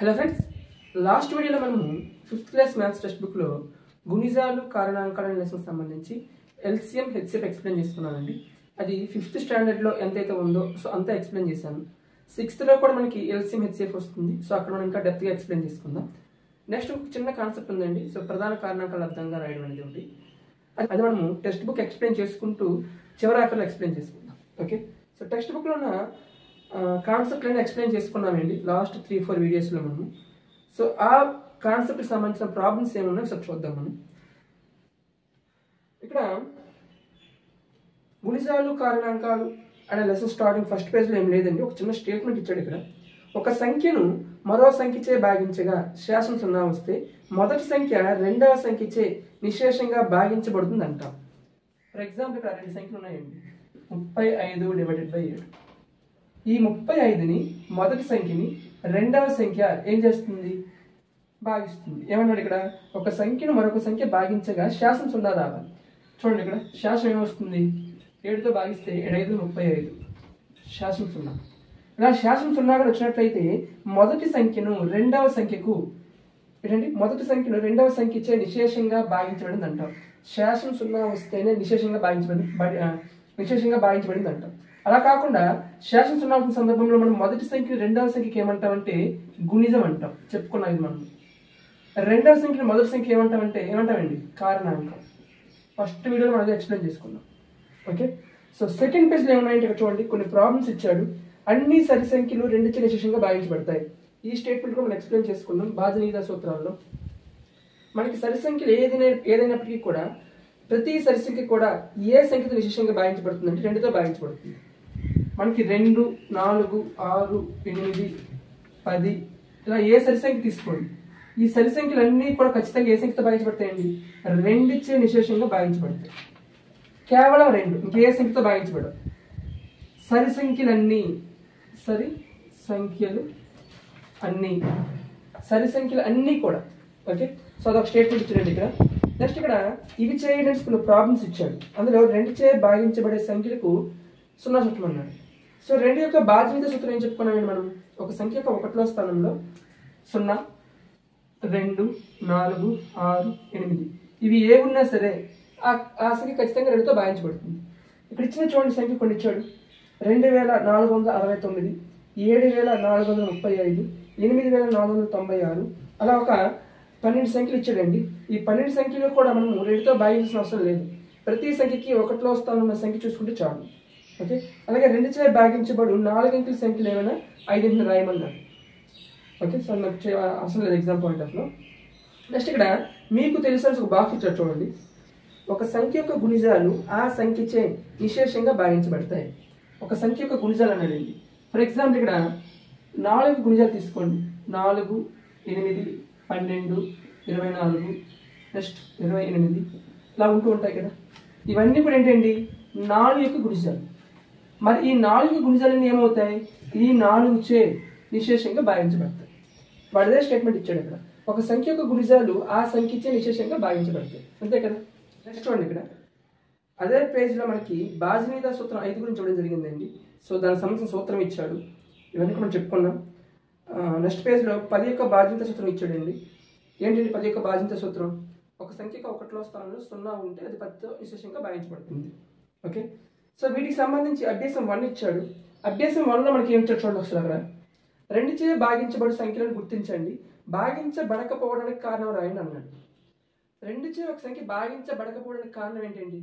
Hello friends, last వీడియోలో మనము 5th class maths text బుక్లో గుణిజాలు కారణాంకాల లెసన్ సంబంధించి ఎల్సిఎం హెచ్సిఎఫ్ ఎక్స్ప్లెయిన్ చేస్తున్నానండి. అది 5th స్టాండర్డ్లో ఎంతైతే ఉందో సో అంతా ఎక్స్ప్లెయిన్ చేశాను. 6thలో కూడా మనకి ఎల్సిఎం హెచ్సిఎఫ్ వస్తుంది. సో అక్కడ మనం ఇంకా డెప్త్గా ఎక్స్ప్లెయిన్ చేసుకుందాం. నెక్స్ట్ ఒక చిన్న కాన్సెప్ట్ ఉందండి. సో ప్రధాన కారణాంకాలు అర్థంగా రాయడం అనేది ఉంది. అది మనము టెక్స్ట్ బుక్ ఎక్స్ప్లెయిన్ చేసుకుంటూ చివరి ఆఖరిలో ఎక్స్ప్లెయిన్ చేసుకుందాం. ఓకే, సో టెక్స్ట్ బుక్లో ఉన్న కాన్సెప్ట్లన్నీ ఎక్స్ప్లెయిన్ చేసుకున్నామండి లాస్ట్ 3-4 వీడియోస్లో మనము. సో ఆ కాన్సెప్ట్కి సంబంధించిన ప్రాబ్లమ్స్ ఏమున్నాయో ఒకసారి చూద్దాం మనం. ఇక్కడ గుణిజాలు కారణాంకాలు అనే లెసన్ స్టార్టింగ్ ఫస్ట్ పేజ్లో ఏం లేదండి. ఒక చిన్న స్టేట్మెంట్ ఇచ్చాడు. ఇక్కడ ఒక సంఖ్యను మరో సంఖ్యచే భాగించగా శేషం 0 వస్తే మొదటి సంఖ్య రెండవ సంఖ్యచే నిశేషంగా భాగించబడుతుంది అంటాం. ఫర్ ఎగ్జాంపుల్ ఇక్కడ 2 సంఖ్యలు ఉన్నాయండి. 35/7. ఈ 35ని మొదటి సంఖ్యని రెండవ సంఖ్య ఏం చేస్తుంది? భాగిస్తుంది. ఏమన్నాడు ఇక్కడ? ఒక సంఖ్యను మరొక సంఖ్య భాగించగా శాసం 0 రావాలి. చూడండి, ఇక్కడ శాసం ఏమొస్తుంది? 7తో భాగిస్తే 7×5 = 35. శాసం 0. ఇలా శాసం 0 కూడా వచ్చినట్లయితే మొదటి సంఖ్యను రెండవ సంఖ్యకు ఏంటంటే మొదటి సంఖ్యను రెండవ సంఖ్యచే నిశేషంగా భాగించబడింది అంటాం. శాసం 0 వస్తేనే నిశేషంగా భాగించబడింది అంటాం. అలా కాకుండా శాసం 0 అవుతున్న సందర్భంలో మనం మొదటి సంఖ్యను రెండవ సంఖ్యకి ఏమంటామంటే గుణిజం అంటాం. చెప్పుకున్నాం ఇది మనం. రెండవ సంఖ్యను మొదటి సంఖ్య ఏమంటామండి? కారణాంకం. ఫస్ట్ వీడియోలో మనం ఎక్స్ప్లెయిన్ చేసుకున్నాం. ఓకే, సో సెకండ్ పేజ్లో ఏమన్నాయంటే ఇక్కడ చూడండి, కొన్ని ప్రాబ్లమ్స్ ఇచ్చాడు. అన్ని సరి సంఖ్యలు రెండుచే నిశేషంగా భాగించబడతాయి. ఈ స్టేట్మెంట్ కూడా మనం ఎక్స్ప్లెయిన్ చేసుకున్నాం. బాజనీయ సూత్రాల్లో మనకి సరి సంఖ్యలు ఏదైనప్పటికీ కూడా ప్రతి సరి సంఖ్య కూడా ఏ సంఖ్యతో నిశేషంగా భాగించబడుతుంది అంటే 2తో భాగించబడుతుంది. మనకి 2, 4, 6, 8, 10 ఇలా ఏ సరి సంఖ్య తీసుకోండి. ఈ సరి సంఖ్యలన్నీ కూడా ఖచ్చితంగా ఏ సంఖ్యతో భాగించబడతాయండి? 2చే నిశేషంగా భాగించబడతాయి. కేవలం 2, ఇంకే సంఖ్యతో భాగించబడవు. సరి సంఖ్యలు అన్నీ కూడా. ఓకే, సో అదొక స్టేట్మెంట్ ఇచ్చాడండి ఇక్కడ. నెక్స్ట్ ఇక్కడ ఇవి చేయడానికి కొన్ని ప్రాబ్లమ్స్ ఇచ్చాడు. అందులో 2చే భాగించబడే సంఖ్యలకు 0 చెప్పమన్నాడు. సో 2 యొక్క బాధ్యత సూత్రం ఏం చెప్పుకున్నామండి మనం? ఒక సంఖ్య యొక్క 1వ స్థానంలో 0, 2, 4, 6, 8 ఇవి ఏ ఉన్నా సరే ఆ సంఖ్య ఖచ్చితంగా 2తో భాగించబడుతుంది. ఇక్కడ ఇచ్చిన చూడండి సంఖ్య కొన్ని ఇచ్చాడు. 2469, 7435, 8496 అలా ఒక 12 సంఖ్యలు ఇచ్చాడండి. ఈ 12 సంఖ్యలు కూడా మనం 2తో భాగించాల్సిన అవసరం లేదు. ప్రతి సంఖ్యకి 1వ స్థానంలో ఉన్న సంఖ్య చూసుకుంటే చాలు. ఓకే, అలాగే 2చే భాగించబడు 4 అంకెల సంఖ్యలు ఏమైనా 5 రాయమన్నాడు. ఓకే, సో నాకు అవసరం లేదు ఎగ్జామ్ పాయింట్ ఆఫ్ లో. నెక్స్ట్ ఇక్కడ మీకు తెలిసిన ఒక బాక్స్ ఇచ్చాడు చూడండి. ఒక సంఖ్య యొక్క గుణిజాలు ఆ సంఖ్యచే నిశేషంగా భాగించబడతాయి. ఒక సంఖ్య యొక్క గుణిజాలు అన్నాడండి. ఫర్ ఎగ్జాంపుల్ ఇక్కడ 4 గుణిజాలు తీసుకోండి. 4, 8, 12, 24, నెక్స్ట్ 28 ఇలా ఉంటూ ఉంటాయి కదా. ఇవన్నీ కూడా ఏంటండి? 4 యొక్క గుణిజాలు. మరి ఈ 4 గుణిజాలన్నీ ఏమవుతాయి? ఈ 4చే నిశేషంగా భాగించబడతాయి. వాడిదే స్టేట్మెంట్ ఇచ్చాడు ఇక్కడ. ఒక సంఖ్య యొక్క గుణిజాలు ఆ సంఖ్యచే నిశేషంగా భాగించబడతాయి. అంతే కదా. నెక్స్ట్ చూడండి, ఇక్కడ అదే పేజ్లో మనకి బాజనీయ సూత్రం 5 గురించి చూడడం జరిగిందండి. సో దానికి సంబంధించిన సూత్రం ఇచ్చాడు. ఇవన్నీ మనం చెప్పుకున్నాం. నెక్స్ట్ పేజ్లో 10 యొక్క బాధ్యత సూత్రం ఇచ్చాడండి. ఏంటంటే 10 యొక్క బాధ్యత సూత్రం? ఒక సంఖ్యకు 1వ స్థానంలో 0 ఉంటే అది 10తో నిశేషంగా భాగించబడుతుంది. ఓకే, సో వీటికి సంబంధించి అభ్యాసం 1 ఇచ్చాడు. అభ్యాసం 1లో మనకి ఏం ఇచ్చాడు చూడండి ఒకసారి. అక్కడ 2చే భాగించబడు సంఖ్యలను గుర్తించండి, భాగించబడకపోవడానికి కారణం రాయండి అన్నాడు. 2చే ఒక సంఖ్య భాగించబడకపోవడానికి కారణం ఏంటండి?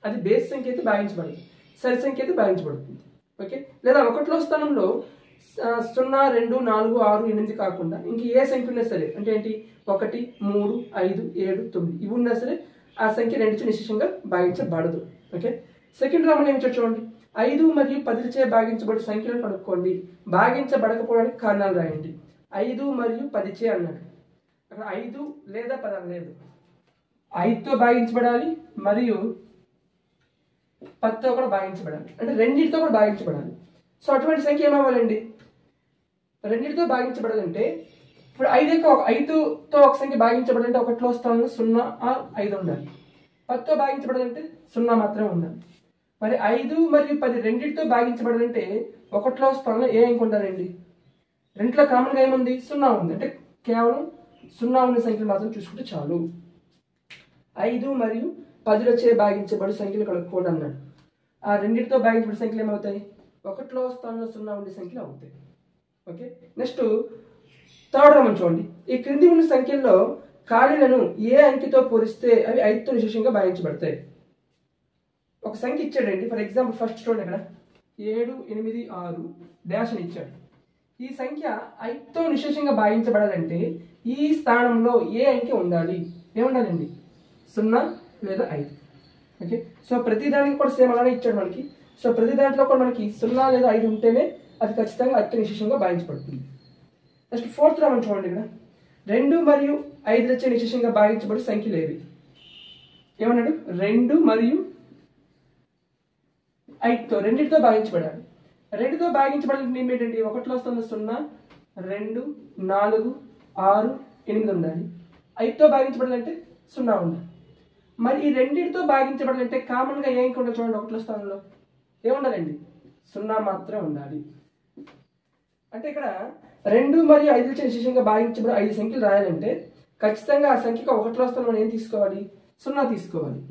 అది బేస్ సంఖ్య అయితే భాగించబడదు, సరి సంఖ్య అయితే భాగించబడుతుంది. ఓకే, లేదా 1వ స్థానంలో 0, 2, 4, 6, 8 కాకుండా ఇంక ఏ సంఖ్య ఉన్నా సరే, అంటే ఏంటి? 1, 3, 5, 7, 9 ఇవి ఉన్నా సరే ఆ సంఖ్య 2చే నిశేషంగా భాగించబడదు. ఓకే, సెకండ్ రామన్ ఏమి చూడండి. 5 మరియు 10చే భాగించబడు సంఖ్యలను కనుక్కోండి, భాగించబడకపోవడానికి కారణాలు రాయండి. 5 మరియు 10చే అన్నాడు. అక్కడ 5 లేదా 10 లేదు. 5తో భాగించబడాలి మరియు 10తో కూడా భాగించబడాలి, అంటే రెండింటితో కూడా భాగించబడాలి. సో అటువంటి సంఖ్య ఏమవ్వాలండి? రెండింటితో భాగించబడాలంటే ఇప్పుడు 5తో ఒక సంఖ్య భాగించబడాలంటే 1వ స్థానంలో 0 or 5 ఉండాలి. 10తో భాగించబడాలంటే 0 మాత్రమే ఉండాలి. మరి 5 మరియు 10 రెండింటితో భాగించబడాలంటే 1వ స్థానంలో ఏ అంకె ఉండాలండి? రెంట్లో కామన్గా ఏముంది? 0 ఉంది. అంటే కేవలం 0 ఉన్న సంఖ్యలు మాత్రం చూసుకుంటే చాలు. 5 మరియు 10లచే భాగించబడు సంఖ్యలు కనుక్కోండి అన్నాడు. ఆ రెండింటితో భాగించబడే సంఖ్యలు ఏమవుతాయి? 1లో స్థానంలో 0 ఉండే సంఖ్యలు అవుతాయి. ఓకే, నెక్స్ట్ థర్డ్ రౌండ్ చూడండి. ఈ క్రింది ఉన్న సంఖ్యల్లో ఖాళీలను ఏ అంకెతో పోలిస్తే అవి 5తో నిశేషంగా భాగించబడతాయి. ఒక సంఖ్య ఇచ్చాడండి. ఫర్ ఎగ్జాంపుల్ ఫస్ట్ చూడండి, ఇక్కడ 7, 8, 6 డాష్ అని ఇచ్చాడు. ఈ సంఖ్య 5తో నిశేషంగా భాగించబడాలంటే ఈ స్థానంలో ఏ అంకె ఉండాలి? ఏముండాలండి? 0 లేదా 5. ఓకే, సో ప్రతి దానికి కూడా సేమ్ అలానే ఇచ్చాడు మనకి. సో ప్రతి దాంట్లో కూడా మనకి 0 లేదా 5 ఉంటేనే అది ఖచ్చితంగా 5తో నిశేషంగా భాగించబడుతుంది. నెక్స్ట్ ఫోర్త్ రౌండ్ చూడండి. ఇక్కడ 2 మరియు 5లచే నిశేషంగా భాగించబడు సంఖ్యలు ఏవి? ఏమన్నాడు? 2 మరియు 5తో రెండింటితో భాగించబడాలి. 2తో భాగించబడాలంటే ఏంటండి? 1లో స్థానంలో 0, 2, 4, 6, 8 ఉండాలి. 5తో భాగించబడాలంటే 0 ఉండాలి. మరి ఈ రెండింటితో భాగించబడాలంటే కామన్గా ఏం ఉండాలి చూడండి? 1లో స్థానంలో ఏముండాలండి? 0 మాత్రమే ఉండాలి. అంటే ఇక్కడ 2 మరియు 5లచే నిశేషంగా భాగించబడే 5 సంఖ్యలు రాయాలంటే ఖచ్చితంగా ఆ సంఖ్యకు 1లో స్థానంలో మనం ఏం తీసుకోవాలి? 0 తీసుకోవాలి.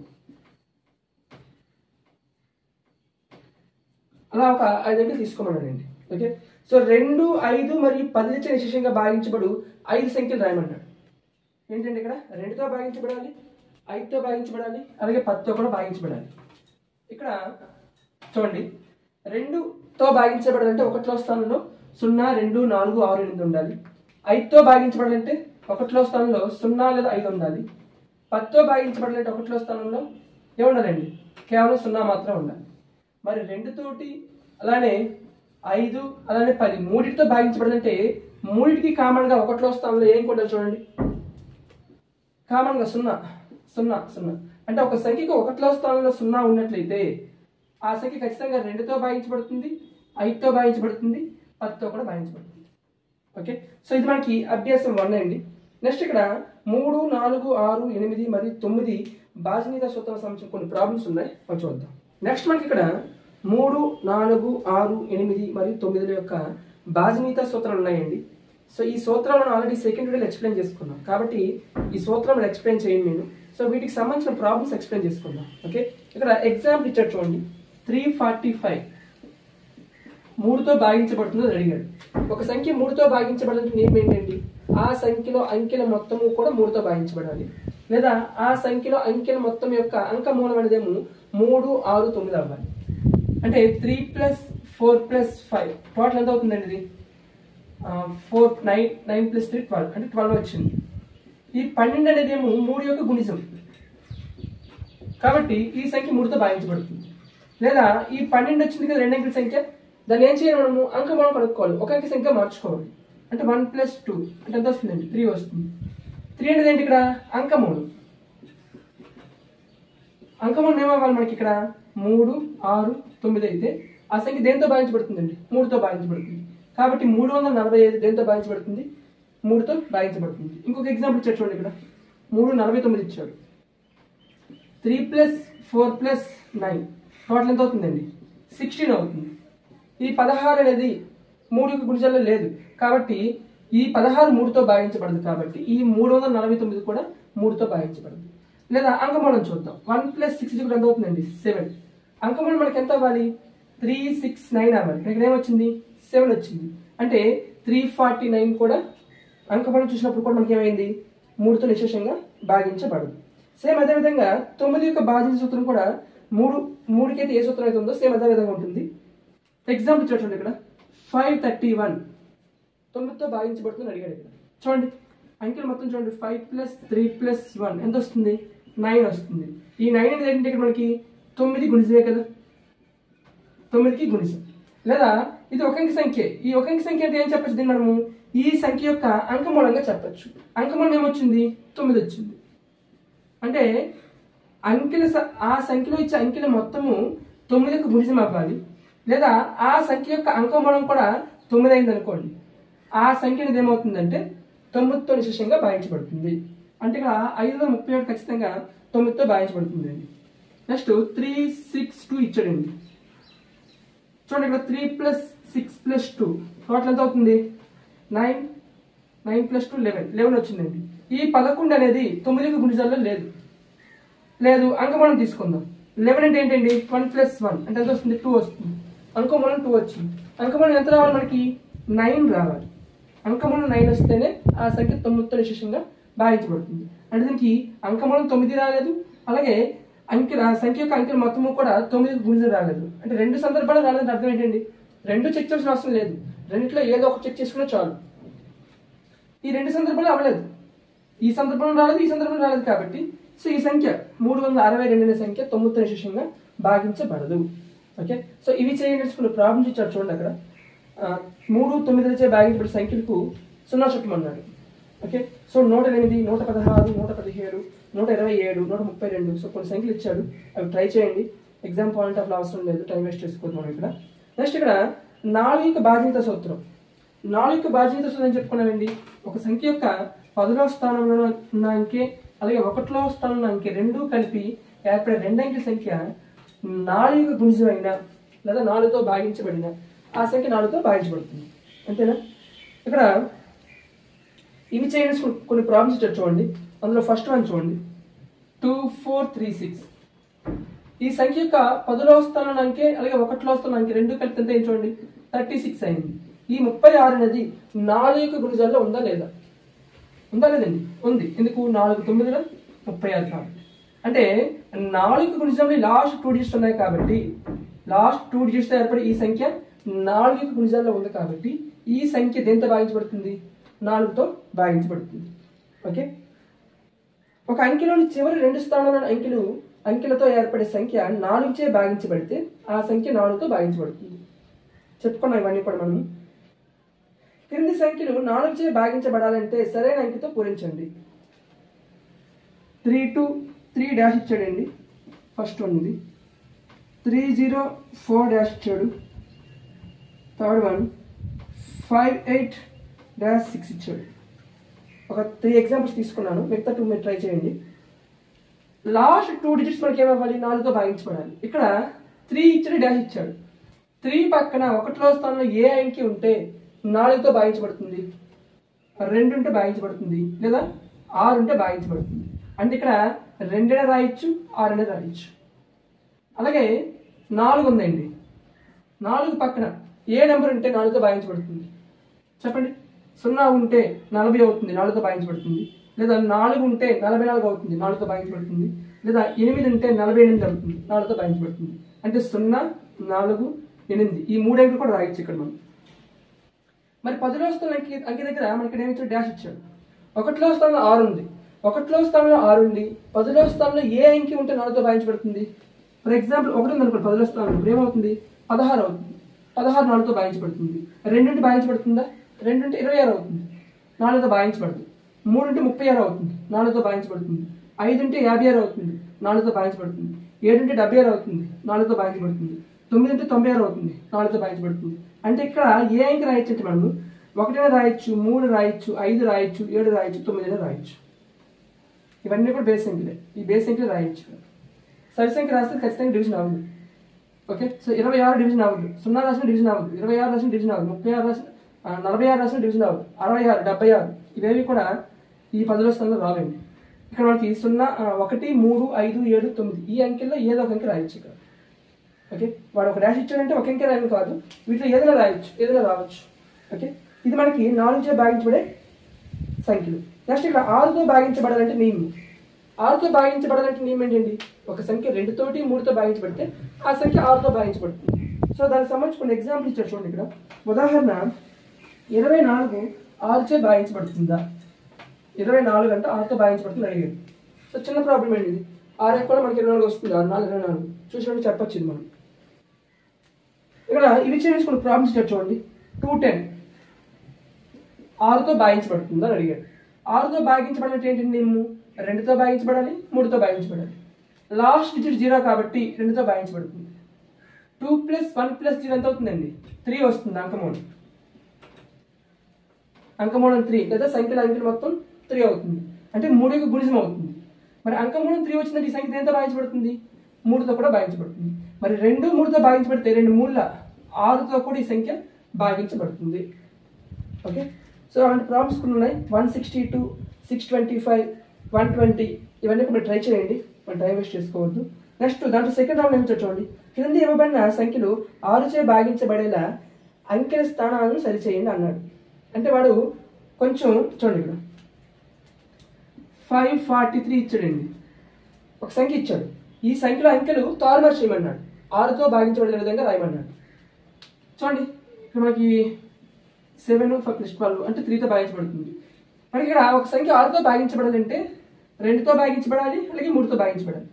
అలా ఒక 5 అంకెలు తీసుకోమన్నాడండి. ఓకే, సో 2, 5 మరియు 10లచే నిశేషంగా భాగించబడు 5 సంఖ్యలు రాయమన్నాడు. ఏంటంటే ఇక్కడ 2తో భాగించబడాలి, 5తో భాగించబడాలి, అలాగే 10తో కూడా భాగించబడాలి. ఇక్కడ చూడండి, 2తో భాగించబడాలంటే 1లో స్థానంలో 0, 2, 4, 6, 8 ఉండాలి. 5తో భాగించబడాలంటే 1లో స్థానంలో 0 లేదా 5 ఉండాలి. 10తో భాగించబడాలంటే 1లో స్థానంలో ఏముండాలండి? కేవలం 0 మాత్రం ఉండాలి. మరి 2 తోటి అలానే 5 అలానే 10 మూడింటితో భాగించబడాలంటే మూడింటికి కామన్గా 1లో స్థానంలో ఏం కూడా చూడండి? కామన్గా 0, 0, 0. అంటే ఒక సంఖ్యకు 1లో స్థానంలో 0 ఉన్నట్లయితే ఆ సంఖ్య ఖచ్చితంగా 2తో భాగించబడుతుంది, 5తో భాగించబడుతుంది, 10తో కూడా భాగించబడుతుంది. ఓకే, సో ఇది మనకి అభ్యాసం 1 అండి. నెక్స్ట్ ఇక్కడ 3, 4, 6, 8 మరియు 9 భాజనీయత సూత్రాలకు సంబంధించిన కొన్ని ప్రాబ్లమ్స్ ఉన్నాయి, మనం చూద్దాం. నెక్స్ట్ మనకి ఇక్కడ 3, 4, 6, 8 మరియు 9 యొక్క భాజనీయత సూత్రాలు ఉన్నాయండి. సో ఈ సూత్రాలను ఆల్రెడీ సెకండ్ వీడియోలో ఎక్స్ప్లెయిన్ చేసుకున్నాం కాబట్టి ఈ సూత్రాలను ఎక్స్ప్లెయిన్ చేయండి నేను. సో వీటికి సంబంధించిన ప్రాబ్లమ్స్ ఎక్స్ప్లెయిన్ చేసుకుందాం. ఓకే, ఇక్కడ ఎగ్జాంపుల్ ఇచ్చాడు చూడండి. 345 3తో భాగించబడుతుందో అడిగాడు. ఒక సంఖ్య 3తో భాగించబడాలంటే నియమం ఏంటండి? ఆ సంఖ్యలో అంకెల మొత్తము కూడా 3తో భాగించబడాలి, లేదా ఆ సంఖ్యలో అంకెల మొత్తం యొక్క అంక మూలం అనేదేమో 3, 6, 9 అవ్వాలి. అంటే 3 + 4 + 5 టోటల్ ఎంత అవుతుందండి? ఇది 4, 9, 9 + 3 12, అంటే 12 వచ్చింది. ఈ 12 అనేదేమో 3 యొక్క గుణిజం కాబట్టి ఈ సంఖ్య 3తో భాగించబడుతుంది. లేదా ఈ 12 వచ్చింది కదా, 2 అంకెల సంఖ్య, దాన్ని ఏం చేయాలి? మనము అంకమూలం కనుక్కోవాలి, ఒక అంకె సంఖ్య మార్చుకోవాలి. అంటే 1 + 2 అంటే ఎంత వస్తుందండి? 3 వస్తుంది. 3 అనేది ఏంటి? ఇక్కడ అంకమూలం. అంకమూలం ఏమవ్వాలి మనకి? ఇక్కడ 3, 6, 9 అయితే ఆ సంఖ్య దేంతో భాగించబడుతుందండి? 3తో భాగించబడుతుంది. కాబట్టి 345 దేంతో భాగించబడుతుంది? 3తో భాగించబడుతుంది. ఇంకొక ఎగ్జాంపుల్ ఇచ్చాడు చూడండి. ఇక్కడ 349 ఇచ్చాడు. 3 + 4 + 9 టోటల్ ఎంత అవుతుందండి? 16 అవుతుంది. ఈ 16 అనేది 3 యొక్క గుణిజాల్లో లేదు కాబట్టి ఈ 16 3తో భాగించబడదు కాబట్టి ఈ 349 కూడా 3తో భాగించబడదు. లేదా అంకమూలం చూద్దాం. 1 + 6 ఎంత అవుతుందండి? 7. అంకమూలం మనకి ఎంత అవ్వాలి? 3, 6, 9 అవ్వాలి. ఇక్కడ ఏమొచ్చింది? 7 వచ్చింది. అంటే 349 కూడా అంకమూలం చూసినప్పుడు కూడా మనకి ఏమైంది? 3తో నిశేషంగా భాగించబడదు. సేమ్ అదేవిధంగా 9 యొక్క భాజన సూత్రం కూడా 3కైతే ఏ సూత్రం అయితే ఉందో సేమ్ అదే విధంగా ఉంటుంది. ఎగ్జాంపుల్ చూడండి. ఇక్కడ 531 9తో భాగించబడుతుందని అడిగాడు. ఇక్కడ చూడండి అంకెలు మొత్తం చూడండి. 5 + 3 + 1 ఎంత వస్తుంది? 9 వస్తుంది. ఈ 9 అనేది ఏంటంటే ఇక్కడ మనకి 9 గుణిజమే కదా, 9కి గుణిజం. లేదా ఇది ఒక అంకె సంఖ్య. ఈ ఒక అంకె సంఖ్య అంటే ఏం చెప్పచ్చు? దీన్ని మనము ఈ సంఖ్య యొక్క అంకమూలంగా చెప్పచ్చు. అంకమూలం ఏమొచ్చింది? 9 వచ్చింది. అంటే అంకెల ఆ సంఖ్యలో ఇచ్చే అంకెల మొత్తము 9 యొక్క గుణిజం అవ్వాలి, లేదా ఆ సంఖ్య యొక్క అంకమూలం కూడా 9 అయింది అనుకోండి, ఆ సంఖ్య అనేది ఏమవుతుందంటే 9తో నిశేషంగా భాగించబడుతుంది. అంటే ఇక్కడ 537 ఖచ్చితంగా 9తో భాగించబడుతుంది అండి. నెక్స్ట్ 362 ఇచ్చాడండి. చూడండి ఇక్కడ 3 + 6 + 2 టోటల్ ఎంత అవుతుంది? 9 9 + 2 11 వచ్చిందండి. ఈ 11 అనేది 9 గుణిజాల్లో లేదు. అంకమూలం తీసుకుందాం. 11 అంటే ఏంటండి? 1 + 1 అంటే ఎంత వస్తుంది? 2 వస్తుంది. అంకమూలం 2 వచ్చింది. అంకమూలం ఎంత రావాలి మనకి? 9 రావాలి. అంకమూలం 9 వస్తేనే ఆ సంఖ్య 9తో నిశేషంగా భాగించబడుతుంది. అంటే దీనికి అంకమూలం 9 రాలేదు, అలాగే సంఖ్య యొక్క అంకెలు మొత్తము కూడా 9 గుణిజం రాలేదు. అంటే రెండు సందర్భాలు రాలేదంటే అర్థం ఏంటండి? రెండు చెక్ చేసిన అవసరం లేదు, రెండిట్లో ఏదో ఒక చెక్ చేసుకున్నా చాలు. ఈ రెండు సందర్భాలు అవ్వలేదు, ఈ సందర్భంలో రాలేదు, ఈ సందర్భంలో రాలేదు కాబట్టి సో ఈ సంఖ్య 362 అనే సంఖ్య 9తో నిశేషంగా భాగించబడదు. ఓకే, సో ఇవి చేయగలుచుకున్న ప్రాబ్లమ్స్ ఇచ్చారు చూడండి. అక్కడ 3 9 భాగించబడే సంఖ్యలకు 0 చెప్పమన్నాడు. ఓకే, సో 108 116 117 127 132 సో కొన్ని సంఖ్యలు ఇచ్చాడు. అవి ట్రై చేయండి. ఎగ్జామ్ పాయింట్ ఆఫ్ అవసరం లేదు, టైం వేస్ట్ చేసుకోవద్దు మనం ఇక్కడ. నెక్స్ట్ ఇక్కడ 4 యొక్క భాజనీయత సూత్రం. 4 యొక్క భాజనీయత సూత్రం అని చెప్పుకున్నానండి. ఒక సంఖ్య యొక్క 10వ స్థానంలో ఉన్న అంకె అలాగే 1వ స్థానంలో ఉన్న అంకె రెండూ కలిపి ఏర్పడే రెండు అంకెల సంఖ్య 4 యొక్క గుణిజం అయినా లేదా 4తో భాగించబడిన ఆ సంఖ్య 4తో భాగించబడుతుంది. అంతేనా? ఇక్కడ ఇవి చేయండి. కొన్ని ప్రాబ్లమ్స్ ఇచ్చారు చూడండి. అందులో ఫస్ట్ వన్ చూడండి, 2436. ఈ సంఖ్య యొక్క 10వ స్థానంలో అంకె అలాగే 1వ స్థానంలో అంకె రెండు కలిపి ఎంత అయింది చూడండి, 36 అయింది. ఈ 36 అనేది 4 యొక్క గుణిజాల్లో ఉందా లేదా? ఉందా లేదండి? ఉంది. ఎందుకు? 4 9 36 కాబట్టి. అంటే 4 యొక్క గుణిజంలో లాస్ట్ 2 డిజిట్స్ ఉన్నాయి కాబట్టి, లాస్ట్ 2 డిజిట్స్ ఏర్పడి ఈ సంఖ్య 4 యొక్క గుణిజాల్లో ఉంది కాబట్టి ఈ సంఖ్య దేంతో భాగించబడుతుంది? 4తో భాగించబడుతుంది. ఓకే, ఒక అంకెలోని చివరి 2 స్థానాల అంకెలతో ఏర్పడే సంఖ్య 4చే భాగించబడితే ఆ సంఖ్య 4తో భాగించబడుతుంది. చెప్పుకున్నాం ఇవన్నీ కూడా మనం. క్రింది సంఖ్యలు 4చే భాగించబడాలంటే సరైన అంకెతో పూరించండి. 3 ఇచ్చాడండి. ఫస్ట్ వన్ ఇది. 304 ఇచ్చాడు. థర్డ్ వన్ 58-6 ఇచ్చాడు. ఒక 3 ఎగ్జాంపుల్స్ తీసుకున్నాను, మిగతా 2 మీరు ట్రై చేయండి. లాస్ట్ 2 డిజిట్స్ మనకి ఏమవ్వాలి? 4తో భాగించబడాలి. ఇక్కడ 3 ఇచ్చాడు, డాష్ ఇచ్చాడు. 3 పక్కన 1వ స్థానంలో ఏ అంకె ఉంటే 4తో భాగించబడుతుంది? 2 ఉంటే భాగించబడుతుంది, లేదా 6 ఉంటే భాగించబడుతుంది. అంటే ఇక్కడ 2 రాయొచ్చు, 6 రాయొచ్చు. అలాగే 4 ఉందండి. 4 పక్కన ఏ నెంబర్ ఉంటే 4తో భాగించబడుతుంది? చెప్పండి. 0 ఉంటే 40 అవుతుంది, 4తో భాగించబడుతుంది. లేదా 4 ఉంటే 44 అవుతుంది, 4తో భాగించబడుతుంది. లేదా 8 ఉంటే 48 అవుతుంది, 4తో భాగించబడుతుంది. అంటే 0 4 8 ఈ 3 అంకెలు కూడా రాయొచ్చు ఇక్కడ మనం. మరి 10వ స్థానం అంకె దగ్గర మనకి ఏమి ఇచ్చాడు? డాష్ ఇచ్చాడు. 1వ స్థానంలో 6 ఉంది. 1వ స్థానంలో 6 ఉంది. 10వ స్థానంలో ఏ అంకె ఉంటే 4తో భాగించబడుతుంది? ఫర్ ఎగ్జాంపుల్ 1 ఉంది అనుకోండి 10వ స్థానంలో. ఇప్పుడు ఏమవుతుంది? 16 అవుతుంది. 16 4తో భాగించబడుతుంది. 2 ఉంటే భాగించబడుతుందా? 2 ఉంటే 26 అవుతుంది, 4తో భాగించబడుతుంది. 3 ఉంటే 36 అవుతుంది, 4తో భాగించబడుతుంది. 5 ఉంటే 56 అవుతుంది, 4తో భాగించబడుతుంది. 7 ఉంటే 76 అవుతుంది, 4తో భాగించబడుతుంది. 9 ఉంటే 96 అవుతుంది, 4తో భాగించబడుతుంది. అంటే ఇక్కడ ఏ అంకె రాయొచ్చు అంటే మనము 1 రాయొచ్చు, 3 రాయొచ్చు, 5 రాయొచ్చు, 7 రాయొచ్చు, 9 రాయొచ్చు. ఇవన్నీ కూడా బేస్ సంఖ్యలే. ఈ బేస్ సంఖ్యలు రాయొచ్చు. సరి సంఖ్య రాస్తే ఖచ్చితంగా డివిజన్ అవ్వదు. ఓకే, సో 26 డివిజన్ అవ్వదు, 0 రాసిన డివిజన్ అవ్వదు, 26 రాసిన డివిజన్ అవ్వదు, 36 రాసిన 46 రాసిన డివిజన్ అవ్వదు, 66 76 ఇవేవి కూడా ఈ 10వ స్థానంలో రావండి. ఇక్కడ మనకి 0 1 3 5 7 9 ఈ అంకెల్లో ఏదో ఒక అంకె రాయొచ్చు ఇక్కడ. ఓకే, వాడు ఒక డాష్ ఇచ్చాడంటే ఒక అంకె రాయని కాదు, వీటిలో ఏదైనా రాయొచ్చు, ఏదైనా రావచ్చు. ఓకే, ఇది మనకి 4చే భాగించబడే సంఖ్యలు. నెక్స్ట్ ఇక్కడ 6తో భాగించబడాలంటే నియమం. 6తో భాగించబడాలంటే నియమం ఏంటండి? ఒక సంఖ్య 2తోటి 3తో భాగించబడితే ఆ సంఖ్య 6తో భాగించబడుతుంది. సో దానికి సంబంధించి కొన్ని ఎగ్జాంపుల్ ఇచ్చారు చూడండి. ఇక్కడ ఉదాహరణ 24 6చే భాగించబడుతుందా? 24 అంటే 6తో భాగించబడుతుంది అడిగారు. సో చిన్న ప్రాబ్లం ఏంటి ఇది? 6 కూడా మనకి 24 వస్తుంది, 6 4 24 చూసినట్టు చెప్పచ్చు ఇది మనం. ఇక్కడ ఇవి చేసుకున్న ప్రాబ్లమ్స్ ఇచ్చారు చూడండి. 210 6తో భాగించబడుతుందా అని అడిగారు. 6తో భాగించబడాలంటే ఏంటి? నేను 2తో భాగించబడాలి, 3తో భాగించబడాలి. లాస్ట్ డిజిట్ 0 కాబట్టి 2తో భాగించబడుతుంది. 2 + 1 + 0 ఎంత అవుతుందండి? 3 వస్తుంది అంకమూలం. 3 లేదా సంఖ్యల అంకెలు మొత్తం 3 అవుతుంది. అంటే 3 యొక్క గుణిజం అవుతుంది. మరి అంకమూలం 3 వచ్చిందంటే ఈ సంఖ్య దేంతో భాగించబడుతుంది? 3తో కూడా భాగించబడుతుంది. మరి 2 3తో భాగించబడితే 2 3ల 6తో కూడా ఈ సంఖ్య భాగించబడుతుంది. ఓకే, సో అలాంటి ప్రాబ్లమ్స్ కొన్ని ఉన్నాయి. 162, 625, 120 ఇవన్నీ మీరు ట్రై చేయండి, మన టైం వేస్ట్ చేసుకోవద్దు. నెక్స్ట్ దాంట్లో సెకండ్ రౌండ్ ఏమి చూడండి. క్రింద ఇవ్వబడిన సంఖ్యలు 6చే భాగించబడేలా అంకెల స్థానాలను సరిచేయండి అన్నాడు. అంటే వాడు కొంచెం చూడండి, ఇక్కడ 543 ఇచ్చాడండి, ఒక సంఖ్య ఇచ్చాడు. ఈ సంఖ్యలో అంకెలు తారుమారు చేయమన్నాడు, 6తో భాగించబడే విధంగా రాయమన్నాడు. చూడండి ఇక్కడ మనకి 7 + 12 అంటే 3తో భాగించబడుతుంది. మనకి ఇక్కడ ఒక సంఖ్య 6తో భాగించబడాలంటే 2తో భాగించబడాలి, అలాగే 3తో భాగించబడాలి.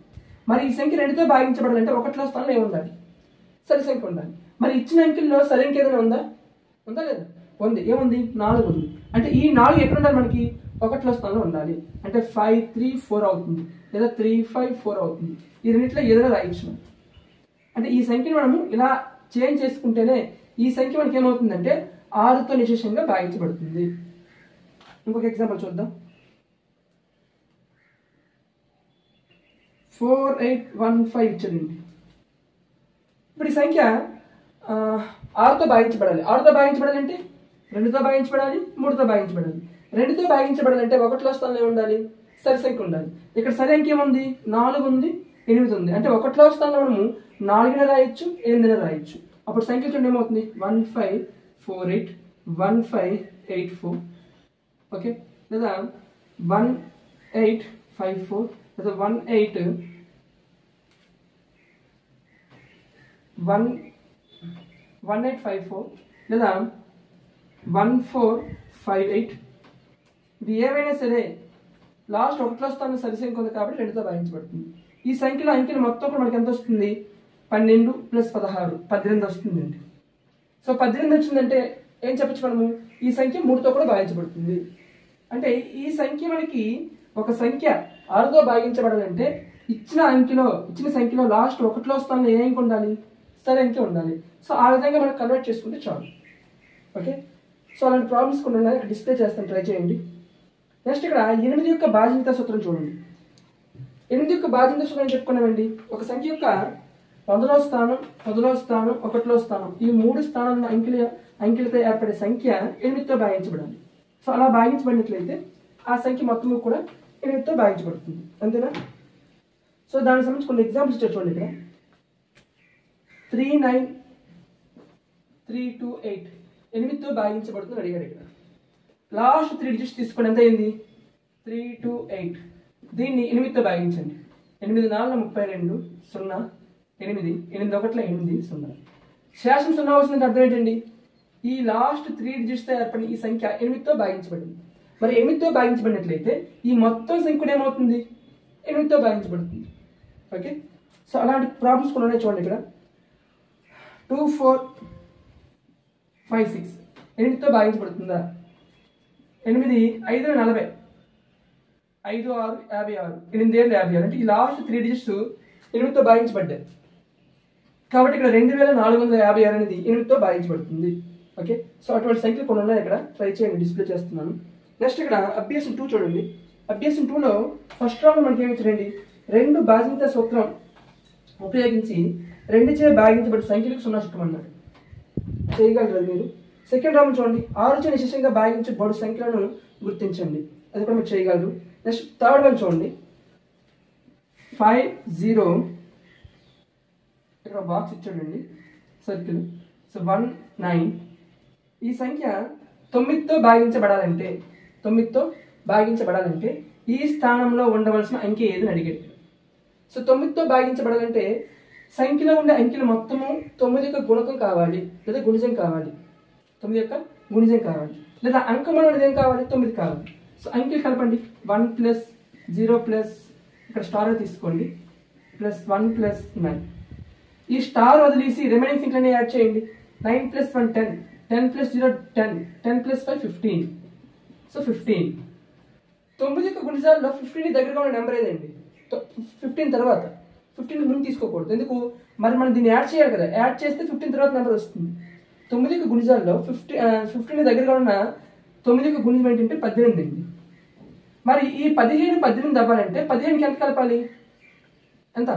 మరి ఈ సంఖ్య 2తో భాగించబడాలంటే 1లో స్థానంలో ఏమి ఉండాలి? సరి సంఖ్య ఉండాలి. మరి ఇచ్చిన అంకెల్లో సరి అంకె ఏదైనా ఉందా? ఉందా లేదా? ఉంది. ఏముంది? 4 ఉంది. అంటే ఈ 4 ఎక్కడ ఉండాలి? మనకి 1లో స్థానంలో ఉండాలి. అంటే 534 అవుతుంది, లేదా 354 అవుతుంది. ఈ రెండిట్లో ఏదైనా రాయొచ్చు. అంటే ఈ సంఖ్యను మనము ఇలా చేంజ్ చేసుకుంటేనే ఈ సంఖ్య మనకి ఏమవుతుందంటే 6తో నిశేషంగా భాగించబడుతుంది. ఇంకొక ఎగ్జాంపుల్ చూద్దాం. 4815 ఇచ్చాడండి. ఇప్పుడు ఈ సంఖ్య 6తో భాగించబడాలి. 6తో భాగించబడాలంటే 2తో భాగించబడాలి, 3తో భాగించబడాలి. 2తో భాగించబడాలంటే 1లో స్థానంలో ఉండాలి, సరి సంఖ్య ఉండాలి. ఇక్కడ సరి అంకె ఏముంది? 4 ఉంది, 8 ఉంది. అంటే 1లో స్థానంలో మనము 4ని రాయొచ్చు, 8ని రాయొచ్చు. అప్పుడు సంఖ్య చూడండి ఏమవుతుంది? 1548, 1584, ఓకే, లేదా 1854, లేదా 1854, లేదా 1458. ఇది ఏవైనా సరే లాస్ట్ 1లో స్థానం సరి సంఖ్య ఉంది కాబట్టి 2తో భాగించబడుతుంది. ఈ సంఖ్యలో అంకెలు మొత్తం కూడా మనకి ఎంత వస్తుంది? 12 + 16, 18 వస్తుందండి. సో 18 వచ్చిందంటే ఏం చెప్పచ్చు మనము? ఈ సంఖ్య 3తో కూడా భాగించబడుతుంది. అంటే ఈ సంఖ్య మనకి ఒక సంఖ్య 6తో భాగించబడాలంటే ఇచ్చిన సంఖ్యలో లాస్ట్ 1లో స్థానంలో ఏ అంకె ఉండాలి? సరి అంకె ఉండాలి. సో ఆ విధంగా మనం కన్వర్ట్ చేసుకుంటే చాలు. ఓకే, సో అలాంటి ప్రాబ్లమ్స్ కొన్ని ఉన్నాయి, ఇక్కడ డిస్ప్లే చేస్తాను, ట్రై చేయండి. నెక్స్ట్ ఇక్కడ 8 యొక్క భాజనీయత సూత్రం చూడండి. 8 యొక్క భాజనీయత సూత్రం చెప్పుకున్నామండి. ఒక సంఖ్య యొక్క 10వ స్థానం, 10వ స్థానం, 1లో స్థానం, ఈ 3 స్థానాల అంకెలతో ఏర్పడే సంఖ్య 8తో భాగించబడాలి. సో అలా భాగించబడినట్లయితే ఆ సంఖ్య మొత్తం కూడా 8తో భాగించబడుతుంది. అంతేనా? సో దానికి సంబంధించి కొన్ని ఎగ్జాంపుల్స్ ఇచ్చారు చూడండి. ఇక్కడ 39328 8తో భాగించబడుతుంది అడిగాడు. ఇక్కడ లాస్ట్ 3 డిజిట్స్ తీసుకోండి, ఎంత అయింది? 328. దీన్ని 8తో భాగించండి. 8 4 32, 0 8, 8 1 8 0. శేషం 0 వస్తుందంటే అర్థం ఏంటండి? ఈ లాస్ట్ 3 డిజిట్స్తో ఏర్పడిన ఈ సంఖ్య 8తో భాగించబడింది. మరి 8తో భాగించబడినట్లయితే ఈ మొత్తం సంఖ్య ఏమవుతుంది? 8తో భాగించబడుతుంది. ఓకే, సో అలాంటి ప్రాబ్లమ్స్ కూడా ఉన్నాయి చూడండి. ఇక్కడ 2456 8తో భాగించబడుతుందా? 8 5 40, 5 6 56, 8 7 56. అంటే ఈ లాస్ట్ 3 డిజిట్స్ 8తో భాగించబడ్డాయి కాబట్టి ఇక్కడ 2456 అనేది 8తో భాగించబడుతుంది. ఓకే, సో అటువంటి సంఖ్యలు కొన్ని ఉన్నాయి, ఇక్కడ ట్రై చేయండి, డిస్ప్లే చేస్తున్నాను. నెక్స్ట్ ఇక్కడ అభ్యాసం 2 చూడండి. అభ్యాసం 2లో ఫస్ట్ రౌండ్ మనకి ఏమి ఇచ్చారండి? 2 భాజనీయత సూత్రం ఉపయోగించి 2చే భాగించబడి సంఖ్యలకు 0 చుట్టమన్నాడు. చేయగలరు మీరు? సెకండ్ రౌండ్ చూడండి. 6చే నిశేషంగా భాగించబడు సంఖ్యలను గుర్తించండి. అది కూడా మీరు చేయగలరు. నెక్స్ట్ థర్డ్ వన్ చూడండి. 50 ఇక్కడ బాక్స్ ఇచ్చాడండి, సర్కిల్. సో 19. ఈ సంఖ్య 9తో భాగించబడాలంటే ఈ స్థానంలో ఉండవలసిన అంకె ఏదని అడిగాడు. సో 9తో భాగించబడాలంటే సంఖ్యలో ఉండే అంకెలు మొత్తము 9 యొక్క గుణకం కావాలి, లేదా గుణిజం కావాలి. 9 యొక్క గుణిజం కావాలి, లేదా అంకం అనేది ఏం కావాలి? 9 కావాలి. సో అంకెలు కలపండి. 1 + 0 + ఇక్కడ స్టార్ తీసుకోండి, +1 + 9. ఈ స్టార్ వదిలేసి రిమైనింగ్ సంఖ్యలని యాడ్ చేయండి. 9 + 1 10, 10 + 0 10, 10 + 5 15. సో 15. 9 యొక్క గుణిజాల్లో 15 దగ్గరగా ఉన్న నెంబర్ ఏదండి? 15 తర్వాత 15 ముందు తీసుకోకూడదు. ఎందుకు? మరి మనం దీన్ని యాడ్ చేయాలి కదా, యాడ్ చేస్తే 15 తర్వాత నెంబర్ వస్తుంది. 9 యొక్క గుణిజాల్లో 15 దగ్గరగా ఉన్న 9 యొక్క గుణిజం ఏంటంటే 18 అండి. మరి ఈ 15 18 అవ్వాలంటే 15కి ఎంత కలపాలి? ఎంత?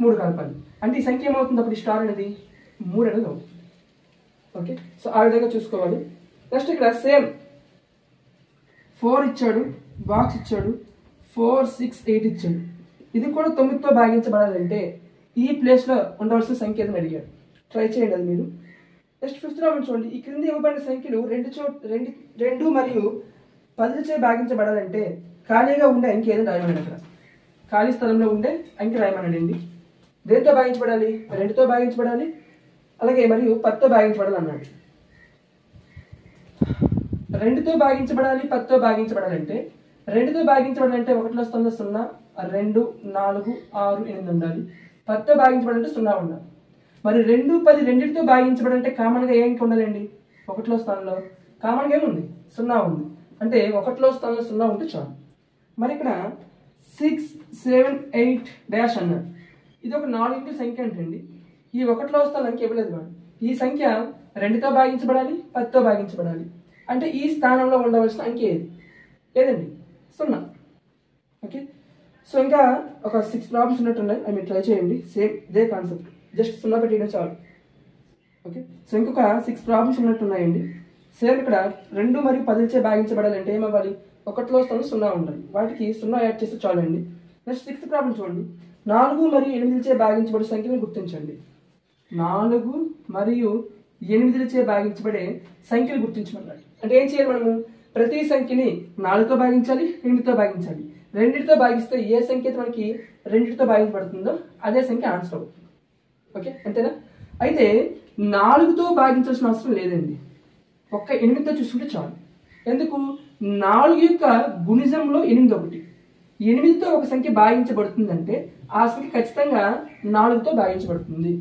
3 కలపాలి. అంటే ఈ సంఖ్య ఏమవుతుంది అప్పుడు? స్టార్ అనేది 3 అనేది అవుతుంది. ఓకే, సో ఆ విధంగా చూసుకోవాలి. నెక్స్ట్ ఇక్కడ సేమ్ 4 ఇచ్చాడు, బాక్స్ ఇచ్చాడు, 4, 6, 8 ఇచ్చాడు. ఇది కూడా 9తో భాగించబడాలంటే ఈ ప్లేస్లో ఉండవలసిన సంఖ్య ఏదని అడిగాడు. ట్రై చేయండి అది మీరు. నెక్స్ట్ 5th ప్రాబ్లం చూడండి. ఈ క్రింది ఇవ్వబడిన సంఖ్యలు 2 మరియు 10చే భాగించబడాలంటే ఖాళీగా ఉండే అంకె ఏదని రాయమన్నాడు. అక్కడ ఖాళీ స్థలంలో ఉండే అంకె రాయమన్నాడండి. దేంతో భాగించబడాలి? 2తో భాగించబడాలి, అలాగే మరియు 10తో భాగించబడాలి అన్నాడు. 2తో భాగించబడాలి, 10తో భాగించబడాలంటే 2తో భాగించబడాలంటే 1లో స్థలంలో 0, 2, 4, 6, 8 ఉండాలి. 10తో భాగించబడాలంటే 0 ఉండాలి. మరి 2, 10 రెండింటితో భాగించబడాలంటే కామన్గా ఏం ఉండాలండి? 1లో స్థానంలో కామన్గా ఏముంది? 0 ఉంది. అంటే 1లో స్థానంలో 0 ఉంటే చాలు. మరి ఇక్కడ 6, 7, 8 డాష్ అన్నాడు. ఇది ఒక 4 అంకెల సంఖ్య అంటండి. ఈ 1లో స్థానం అంకె ఇవ్వలేదు వాడు. ఈ సంఖ్య 2తో భాగించబడాలి, 10తో భాగించబడాలి. అంటే ఈ స్థానంలో ఉండవలసిన అంకె ఏదండి? 0. ఓకే, సో ఇంకా ఒక 6 ప్రాబ్లమ్స్ ఉన్నట్టున్నాయి, అవి మీరు ట్రై చేయండి. సేమ్ ఇదే కాన్సెప్ట్, జస్ట్ 0 పెట్టేయడం చాలు. ఓకే, సో ఇంకొక 6 ప్రాబ్లమ్స్ ఉన్నట్టున్నాయండి. సేమ్ ఇక్కడ 2 మరియు 10చే భాగించబడాలంటే ఏమవ్వాలి? 1లో స్థానం 0 ఉండాలి. వాటికి 0 యాడ్ చేస్తే చాలు అండి. నెక్స్ట్ 6th ప్రాబ్లం చూడండి. 4 మరియు 8చే భాగించబడే సంఖ్యలను గుర్తించండి. 4 మరియు 8చే భాగించబడే సంఖ్యలు గుర్తించమన్నాడు. అంటే ఏం చేయాలి మనము? ప్రతి సంఖ్యని 4తో భాగించాలి, 8తో భాగించాలి. 2తో భాగిస్తే ఏ సంఖ్య అయితే మనకి 2తో భాగించబడుతుందో అదే సంఖ్య ఆన్సర్ అవుతుంది. ఓకే, అంతేనా? అయితే 4తో భాగించాల్సిన అవసరం లేదండి. ఒక్క 8తో చూసుకుంటే చాలు. ఎందుకు? 4 యొక్క గుణిజంలో 8 ఒకటి. 8తో ఒక సంఖ్య భాగించబడుతుందంటే ఆ సంఖ్య ఖచ్చితంగా 4తో భాగించబడుతుంది.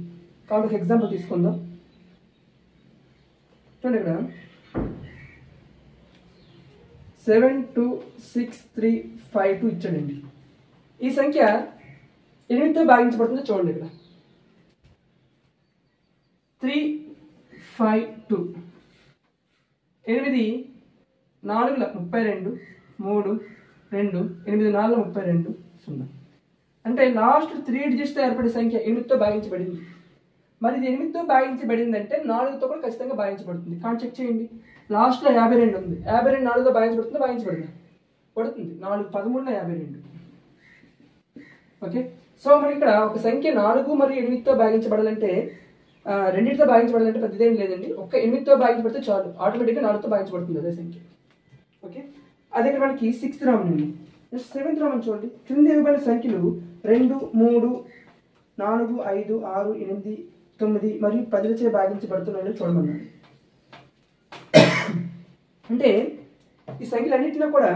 కాబట్టి ఒక ఎగ్జాంపుల్ తీసుకుందాం. చూడండి, ఇక్కడ 7, 2, 6, 3, 5, 2 ఇచ్చాడండి. ఈ సంఖ్య 8తో భాగించబడుతుందో చూడండి. ఇక్కడ 3, 5, 2. 8, 4, 32, 3, 2, 8, 4, 32, 0. అంటే లాస్ట్ 3 డిజిట్స్తో ఏర్పడే సంఖ్య 8తో భాగించబడింది. మరి ఇది 8తో భాగించబడిందంటే 4తో కూడా ఖచ్చితంగా భాగించబడుతుంది. కానీ చెక్ చేయండి, లాస్ట్లో 52 ఉంది. 52 4తో భాగించబడుతుందో భాగించబడింది? పడుతుంది. 4, 13లో 52. ఓకే, సో మనకి ఇక్కడ ఒక సంఖ్య 4 మరియు 8తో భాగించబడాలంటే 2తో భాగించబడాలంటే పెద్దదేం లేదండి. ఒక్క 8తో భాగించబడితే చాలు, ఆటోమేటిక్గా 4తో భాగించబడుతుంది అదే సంఖ్య. ఓకే, అదే ఇక్కడ మనకి 6th రామన్ అండి. నెక్స్ట్ 7th రామన్ చూడండి. క్రింద ఇవ్వబడిన సంఖ్యలు 2, 3, 4, 5, 6, 8, 9 మరియు 10చే భాగించబడుతున్నాయని చూడమన్నాడు. అంటే ఈ సంఖ్యలన్నింటిలో కూడా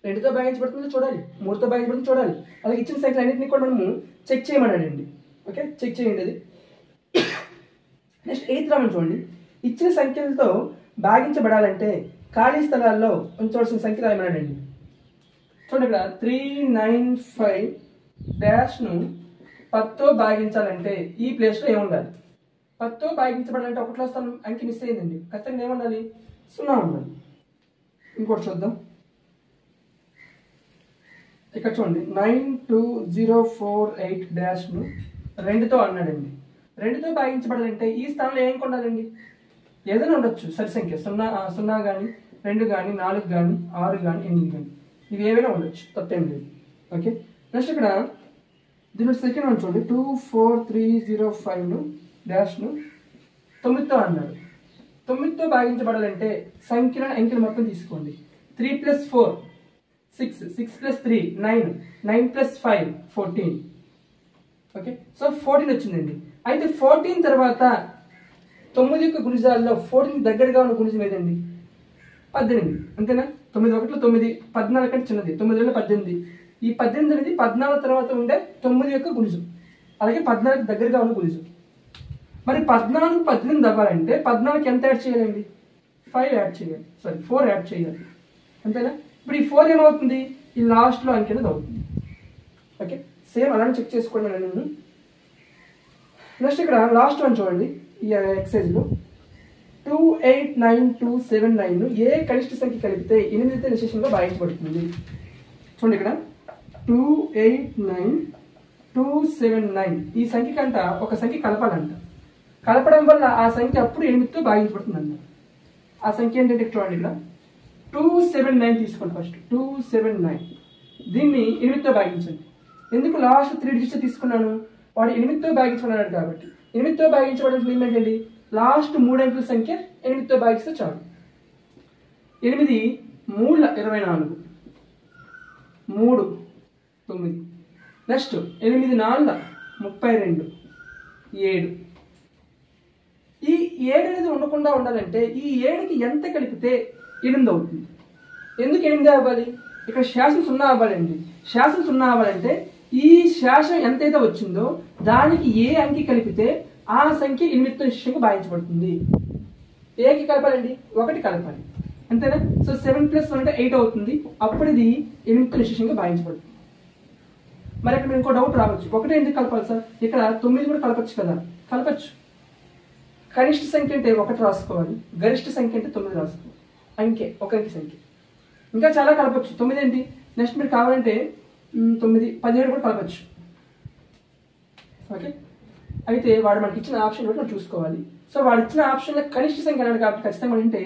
2తో భాగించబడుతుందో చూడాలి, 3తో భాగించబడుతుందో చూడాలి. అలాగే ఇచ్చిన సంఖ్యలన్నింటినీ కూడా మనము చెక్ చేయమన్నాడండి. ఓకే, చెక్ చేయండి అది. నెక్స్ట్ 8th రామన్ చూడండి. ఇచ్చిన సంఖ్యలతో భాగించబడాలంటే ఖాళీ స్థలాల్లో ఉంచవలసిన సంఖ్య రాయమన్నాడండి. చూడండి, ఇక్కడ 395 డాష్ను 10తో భాగించాలంటే ఈ ప్లేస్లో ఏముండాలి? 10తో భాగించబడాలంటే 1లో స్థానం అంకె మిస్ అయిందండి. ఖచ్చితంగా ఏముండాలి? 0 ఉండాలి. ఇంకోటి చూద్దాం. ఇక్కడ చూడండి, 92048 డాష్ను 2తో అన్నాడండి. 2తో భాగించబడాలంటే ఈ స్థానంలో ఏం కొండాలండి? ఏదైనా ఉండొచ్చు సరి సంఖ్య, 0 కానీ 2 కానీ 4 కానీ 6 కానీ 8 కానీ, ఇవి ఏవైనా ఉండొచ్చు, తప్పేం లేదు. ఓకే, నెక్స్ట్ ఇక్కడ దీని సెకండ్ వన్ చూడండి. 24305 డాష్ను 9తో అన్నాడు. 9తో భాగించబడాలంటే సంఖ్యలను అంకెలు మొత్తం తీసుకోండి. 3 + 4 6, 6 + 3 9, 9 + 5 14. ఓకే, సో 14 వచ్చిందండి. అయితే 14 తర్వాత 9 యొక్క గుణిజాల్లో 14 దగ్గరగా ఉన్న గుణిజం ఏదండి? 18. అంతేనా? 9 1 9, 14 కంటే చిన్నది, 9 2 18. ఈ 18 అనేది 14 తర్వాత ఉండే 9 యొక్క గుణిజం, అలాగే 14 దగ్గరగా ఉన్న గుణిజం. మరి 14 18 అవ్వాలంటే 14కి ఎంత యాడ్ చేయాలండి? 5 యాడ్ చేయాలి, 4 యాడ్ చేయాలి. అంతేనా? ఇప్పుడు ఈ 4 ఏమవుతుంది? ఈ లాస్ట్లో అంకె అనేది అవుతుంది. ఓకే, సేమ్ అలానే చెక్ చేసుకోండి నేను. నెక్స్ట్ ఇక్కడ లాస్ట్ వన్ చూడండి. ఈ ఎక్సైజ్లో 289279 ఏ కనిష్ట సంఖ్య కలిపితే 8తో నిశేషంగా భాగించబడుతుంది? చూడండి, ఇక్కడ 289279 ఈ సంఖ్య కంట ఒక సంఖ్య కలపాలంట. కలపడం వల్ల ఆ సంఖ్య అప్పుడు 8తో భాగించబడుతుందంట. ఆ సంఖ్య ఏంటంటే చూడండి, ఇక్కడ 279 తీసుకోండి. ఫస్ట్ 279 దీన్ని 8తో భాగించండి. ఎందుకు లాస్ట్ 3 డిజిట్స్ తీసుకున్నాను? వాడు 8తో భాగించమన్నాడు కాబట్టి 8తో భాగించబడిన నియమం ఏంటండి? లాస్ట్ 3 అంకెల సంఖ్య 8తో భాగిస్తే చాలు. 8 3 24, 3 9. నెక్స్ట్ 8 4 32, 7. ఈ 7 అనేది ఉండకుండా ఉండాలంటే ఈ 7కి ఎంత కలిపితే 8 అవుతుంది. ఎందుకు 8 అవ్వాలి? ఇక్కడ శాసనం 0 అవ్వాలండి. శాసనం 0 అవ్వాలంటే ఈ శాసనం ఎంతైతే వచ్చిందో దానికి ఏ అంకి కలిపితే ఆ సంఖ్య 8తో నిశ్చయంగా భాగించబడుతుంది. ఏకి కలపాలండి? 1 కలపాలి, అంతేనా? సో 7 + 1 అంటే 8 అవుతుంది. అప్పుడు ఇది 8తో నిశ్చయంగా భాగించబడుతుంది. మరి ఇక్కడ ఇంకో డౌట్ రావచ్చు, 1 ఎందుకు కలపాలి సార్? ఇక్కడ 9 కూడా కలపచ్చు కదా? కలపచ్చు. కనిష్ట సంఖ్య అంటే 1 రాసుకోవాలి, గరిష్ట సంఖ్య అంటే 9 రాసుకోవాలి. అంకె ఒక అంకె సంఖ్య. ఇంకా చాలా కలపచ్చు. 9 ఏంటి? నెక్స్ట్ మీరు కావాలంటే 9 17 కూడా కలపచ్చు. ఓకే, అయితే వాడు మనకి ఇచ్చిన ఆప్షన్ కూడా మనం చూసుకోవాలి. సో వాడు ఇచ్చిన ఆప్షన్లో కనిష్ట సంఖ్య అన్నాడు కాబట్టి ఖచ్చితంగా అంటే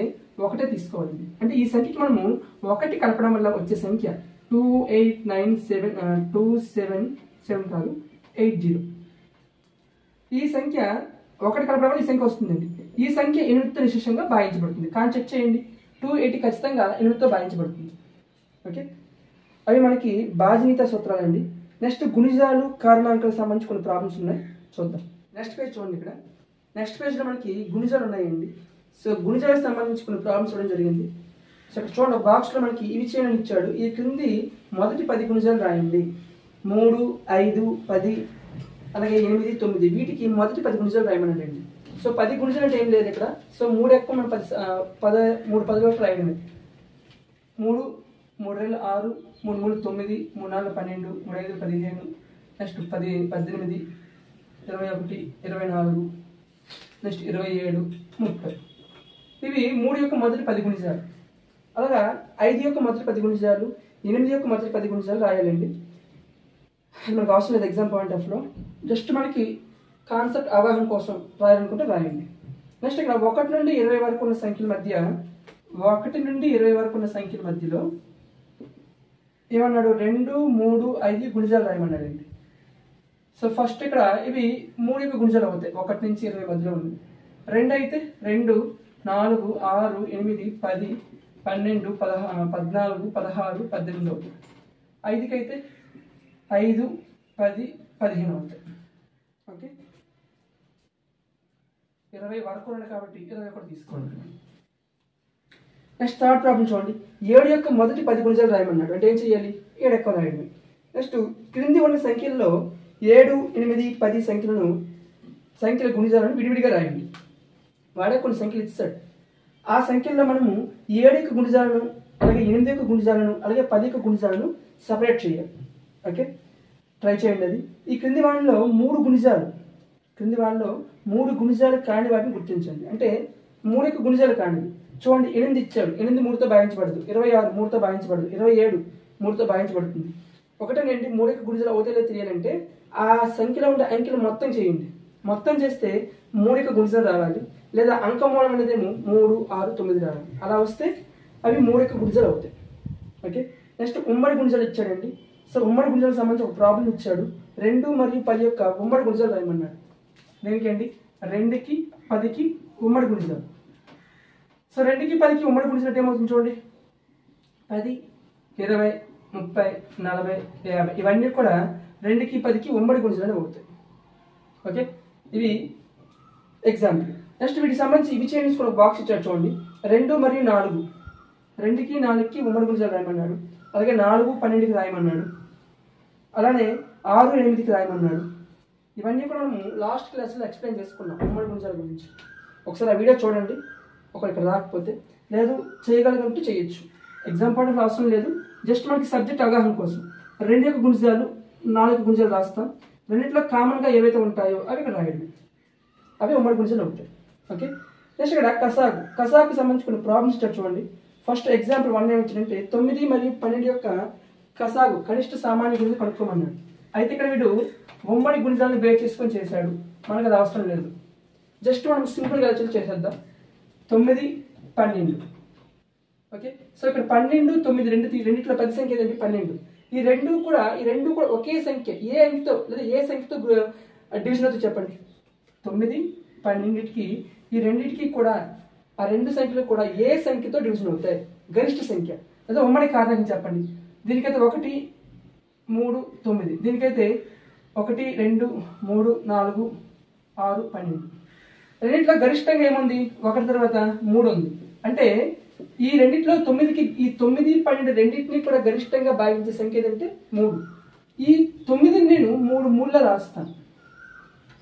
1 తీసుకోవాలి. అంటే ఈ సంఖ్యకి మనము 1 కలపడం వల్ల వచ్చే సంఖ్య 287 కాదు 80. ఈ సంఖ్య 1 కలపడం వల్ల ఈ సంఖ్య వస్తుందండి. ఈ సంఖ్య 8తో నిశ్శేషంగా భాగించబడుతుంది. కానీ చెక్ చేయండి, 280 ఖచ్చితంగా 8తో భాగించబడుతుంది. ఓకే, అవి మనకి బాజనీత సూత్రాలు అండి. నెక్స్ట్ గుణిజాలు కారణాంకాలకు సంబంధించి కొన్ని ప్రాబ్లమ్స్ ఉన్నాయి, చూద్దాం. నెక్స్ట్ పేజ్ చూడండి. ఇక్కడ నెక్స్ట్ పేజ్లో మనకి గుణిజాలు ఉన్నాయండి. సో గుణిజాలకు సంబంధించి కొన్ని ప్రాబ్లమ్స్ ఇవ్వడం జరిగింది. సో ఇక్కడ చూడండి, ఒక బాక్స్లో మనకి ఇవి చేయని ఇచ్చాడు. ఈ క్రింది మొదటి 10 గుణిజాలు రాయండి. 3 5 10 అలాగే 8 9 వీటికి మొదటి 10 గుణిజాలు రాయమనండి. సో 10 గుణిజాలు అంటే ఏం లేదు ఇక్కడ. సో 3 ఎక్కువ మనం 3 10 వరకు రాయడమే. 3 3 6 3 3 9 3 4 12 3 5 15 నెక్స్ట్ 10 18 21 24 నెక్స్ట్ 27 30. ఇవి 3 యొక్క మొదటి 10 గుణిజాలు. అలాగా 5 యొక్క మొదటి 10 గుణిజాలు, 8 యొక్క మొదటి 10 గుణిజాలు రాయాలండి. మనకు అవసరం లేదు ఎగ్జామ్ పాయింట్ ఆఫ్లో, జస్ట్ మనకి కాన్సెప్ట్ అవగాహన కోసం రాయాలనుకుంటే రాయండి. నెక్స్ట్ ఇక్కడ 1 నుండి 20 వరకు ఉన్న సంఖ్యల మధ్య 1 నుండి 20 వరకు ఉన్న సంఖ్యల మధ్యలో ఏమన్నాడు? 2 3 5 గుణిజాలు రాయమన్నాడండి. సో ఫస్ట్ ఇక్కడ ఇవి 3 యొక్క గుణిజాలు అవుతాయి. 1 నుంచి 20 మధ్యలో ఉంది. 2 అయితే 2 4 6 8 10 12 14 16 18 అవుతాయి. 5కి అయితే 5 10 15 అవుతాయి. ఓకే, 20 వరకు ఉన్నాయి కాబట్టి 20 కూడా తీసుకోండి. నెక్స్ట్ థర్డ్ ప్రాబ్లం చూడండి. 7 యొక్క మొదటి 10 గుణిజాలు రాయమన్నాడు. అంటే ఏం చేయాలి? 7 ఎక్కువ రాయడమే. నెక్స్ట్ క్రింది ఉన్న సంఖ్యల్లో 7 8 10 సంఖ్యల గుణిజాలను విడివిడిగా రాయండి. వాడే కొన్ని సంఖ్యలు ఇస్తాడు. ఆ సంఖ్యల్లో మనము 7 యొక్క గుణిజాలను అలాగే 8 యొక్క గుణిజాలను అలాగే 10 యొక్క గుణిజాలను సపరేట్ చేయాలి. ఓకే, ట్రై చేయండి. అది ఈ క్రింది వాటిలో 3 గుణిజాలు కాని వాటిని గుర్తించండి. అంటే 3 యొక్క గుణిజాలు కానివి చూడండి. 8 ఇచ్చాడు, 8 3తో భాగించబడదు. 26 3తో భాగించబడదు. 27 3తో భాగించబడుతుంది. ఒకటేనండి 3 యొక్క గుణిజాలు అవుతాయో తెలియాలంటే ఆ సంఖ్యలో ఉండే అంకెలు మొత్తం చేయండి. మొత్తం చేస్తే 3 యొక్క గుణిజాలు రావాలి, లేదా అంకమూలం అనేదేమో 3 6 9 రావాలి. అలా వస్తే అవి 3 యొక్క గుణిజాలు అవుతాయి. ఓకే, నెక్స్ట్ ఉమ్మడి గుణిజాలు ఇచ్చాడండి. సో ఉమ్మడి గుణిజాలకు సంబంధించి ఒక ప్రాబ్లం ఇచ్చాడు. 2 మరియు 10 యొక్క ఉమ్మడి గుణిజాలు రాయమన్నాడు. దేనికండి? 2కి 10కి ఉమ్మడి గుణిజాలు. సో 2కి 10కి ఉమ్మడి గుణిజాలు ఏమవుతుంది చూడండి. 10 20 30 40 50 ఇవన్నీ కూడా 2కి 10కి ఉమ్మడి గుణిజాలు అవుతాయి. ఓకే, ఇవి ఎగ్జాంపుల్. నెక్స్ట్ వీటికి సంబంధించి ఇవి చేంజ్ కూడా ఒక బాక్స్ ఇచ్చాడు చూడండి. 2 మరియు 4 2కి 4కి ఉమ్మడి గుణిజాలు రాయమన్నాడు. అలాగే 4 12కి రాయమన్నాడు. అలానే 6 8కి రాయమన్నాడు. ఇవన్నీ కూడా మనం లాస్ట్ క్లాస్లో ఎక్స్ప్లెయిన్ చేసుకున్నాం ఉమ్మడి గుణిజాల గురించి. ఒకసారి ఆ వీడియో చూడండి. ఒకరు ఇక్కడ రాకపోతే లేదు చేయగలిగినట్టు చేయొచ్చు. ఎగ్జామ్ పాయింట్ అవసరం లేదు, జస్ట్ మనకి సబ్జెక్ట్ అవగాహన కోసం. 2 యొక్క గుణిజాలు 4 గుణిజాలు రాస్తాం. రెండింటిలో కామన్గా ఏవైతే ఉంటాయో అవి ఇక్కడ రాయండి. అవి ఉమ్మడి గుణిజాలు ఉంటాయి. ఓకే, నెక్స్ట్ ఇక్కడ కసాకు సంబంధించి కొన్ని ప్రాబ్లమ్స్ ఇచ్చారు చూడండి. ఫస్ట్ ఎగ్జాంపుల్ 1 ఏమిటంటే 9 మరియు 12 యొక్క కసాగు కనిష్ట సామాన్య గుణిజాలు కనుక్కోమన్నాడు. అయితే ఇక్కడ వీడు ఉమ్మడి గుణిజాలను బేర్ చేసుకొని చేశాడు. మనకు అది అవసరం లేదు, జస్ట్ మనం సింపుల్గా చేసేద్దాం. 9 12 ఓకే. సో ఇక్కడ 12, 9 రెండిట్లో పెద్ద సంఖ్య ఏదండి 12. ఈ రెండు కూడా ఒకే సంఖ్య ఏ అంకెతో లేదా ఏ సంఖ్యతో డివిజన్ అవుతుంది చెప్పండి. 9, 12కి ఈ రెండింటికి కూడా ఆ రెండు సంఖ్యలు కూడా ఏ సంఖ్యతో డివిజన్ అవుతాయి? గరిష్ట సంఖ్య లేదా ఉమ్మడి కారణం చెప్పండి. దీనికైతే 1, 3, 9. దీనికైతే 1, 2, 3, 4, 6, 12. రెండింటిలో గరిష్టంగా ఏముంది? 1 తర్వాత 3 ఉంది. అంటే ఈ రెండింటిలో 9కి ఈ 9, 12 రెండింటిని కూడా గరిష్టంగా భావించే సంఖ్య ఏదంటే 3. ఈ 9ని నేను 3 మూలలో రాస్తాను.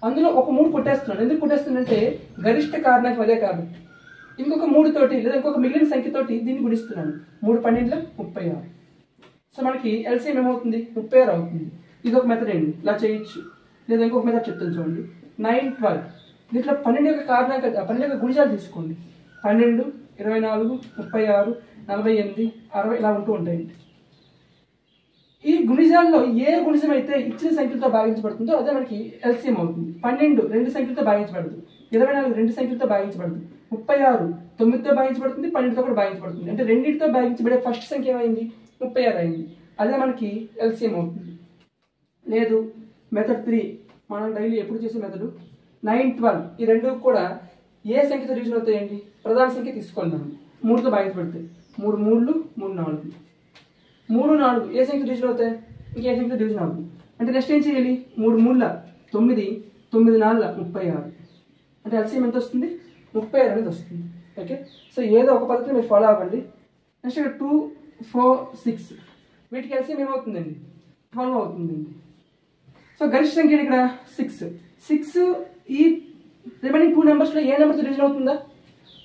అందులో ఒక 3 కొట్టేస్తున్నాను. ఎందుకు కొట్టేస్తున్నానంటే గరిష్ట కారణానికి అదే కాబట్టి. ఇంకొక 3 తోటి లేదా ఇంకొక మిగిలిన సంఖ్యతోటి దీన్ని గుణిస్తున్నాను. 3 12 36. సో మనకి ఎల్సిఎం ఏమవుతుంది? 36 అవుతుంది. ఇది ఒక మెథడ్ అండి, ఇలా చేయొచ్చు. లేదా ఇంకొక మెథడ్ చెప్తాను చూడండి. 9, 12. దీంట్లో 12 యొక్క కారణాలు 12 యొక్క గుణిజాలు తీసుకోండి. 12, 24, 36, 48, 60 ఇలా ఉంటూ ఉంటాయండి. ఈ గుణిజాల్లో ఏ గుణిజం అయితే ఇచ్చిన సంఖ్యలతో భాగించబడుతుందో అదే మనకి ఎల్సిఎం అవుతుంది. 12 2 సంఖ్యలతో భాగించబడదు. 24 2 సంఖ్యలతో భాగించబడదు. 36 9తో భాగించబడుతుంది, 12తో కూడా భాగించబడుతుంది. అంటే రెండింటితో భాగించబడే ఫస్ట్ సంఖ్య ఏమైంది? 36 అయింది. అదే మనకి ఎల్సిఎం అవుతుంది. లేదు మెథడ్ 3 మనం డైలీ ఎప్పుడు చేసే మెథడ్ 9, 12 ఈ రెండు కూడా ఏ సంఖ్యతో డివిజన్ అవుతాయండి? ప్రధాన సంఖ్య తీసుకోండి. మనం 3తో భాగించబడతాయి. 3 3, 3 4. 3 4 ఏ సంఖ్యతో డివిజన్ అవుతాయి? ఇంకే సంఖ్యతో డివిజన్ అవుతుంది. అంటే నెక్స్ట్ ఏం చేయాలి? 3 3 9, 9 4 36. అంటే ఎల్సిఎం ఎంత వస్తుంది? 36 అనేది వస్తుంది. ఓకే. సో ఏదో ఒక పద్ధతిని మీరు ఫాలో అవ్వండి. నెక్స్ట్ ఇక్కడ 2, 4, 6 వీటికి ఎల్సిఎం ఏమవుతుందండి? 12 అవుతుందండి. సో గరిష్ట సంఖ్య ఇక్కడ 6 ఈ రిమైనింగ్ 2 నెంబర్స్లో ఏ నెంబర్తో డివిజన్ అవుతుందా?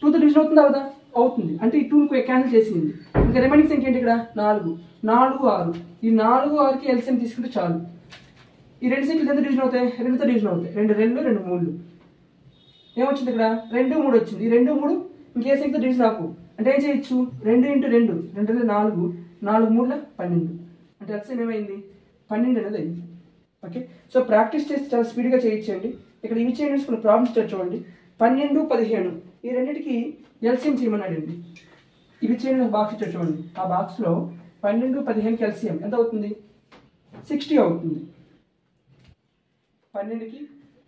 2తో డివిజన్ అవుతుందా అవుదా? అవుతుంది. అంటే ఈ 2 క్యాన్సిల్ చేసింది. ఇంకా రిమైనింగ్ సంఖ్య ఏంటి ఇక్కడ? 4 6. ఈ 4 6కి ఎల్సిఎం తీసుకుంటే చాలు. ఈ రెండు సంఖ్యలు ఎంత డివిజన్ అవుతాయి? 2తో డివిజన్ అవుతాయి. 2 2, 2 3. ఏమొచ్చింది ఇక్కడ? 2 3 వచ్చింది. ఈ 2 3 ఇంకే సంఖ్యతో డివిజన్ ఆకు అంటే ఏం చేయొచ్చు? 2 × 2 2 4 4 3 12. అంటే ఎల్సిఎం ఏమైంది? 12 అనేది అయింది. ఓకే. సో ప్రాక్టీస్ చేస్తే చాలా స్పీడ్గా చేయొచ్చండి. ఇక్కడ ఇవి చేయండి, కొన్ని ప్రాబ్లమ్స్ చూడండి. 12, 15 ఈ రెండింటికి ఎల్సిఎం చేయమన్నాడండి. ఇవి చేయండి, బాక్స్ చూడండి. ఆ బాక్స్లో 12, 15కి ఎల్సిఎం ఎంత అవుతుంది? 60 అవుతుంది. 12కి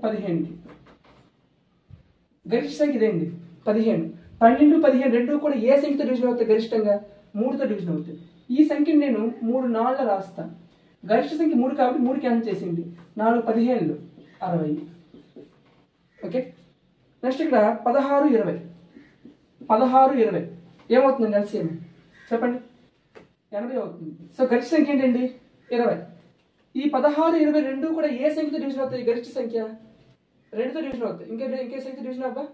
15కి గరిష్ట సంఖ్య ఇదేండి 15. 12, 15 రెండు కూడా ఏ సంఖ్యతో డివిజన్ అవుతాయి? గరిష్టంగా 3తో డివిజన్ అవుతాయి. ఈ సంఖ్యను నేను 3 4 రాస్తాను. గరిష్ట సంఖ్య 3 కాబట్టి 3 క్యాన్సిల్ చేసింది. 4 15 60. ఓకే. నెక్స్ట్ ఇక్కడ 16 20 ఏమవుతుందండి ఎల్సిఎం చెప్పండి? 80 అవుతుంది. సో గరిష్ట సంఖ్య ఏంటండి? 20. ఈ 16 20 రెండు కూడా ఏ సంఖ్యతో డివిజన్ అవుతాయి? గరిష్ట సంఖ్య 2తో డివిజన్ అవుతాయి. ఇంకే సంఖ్య డివిజన్ అవ్వా?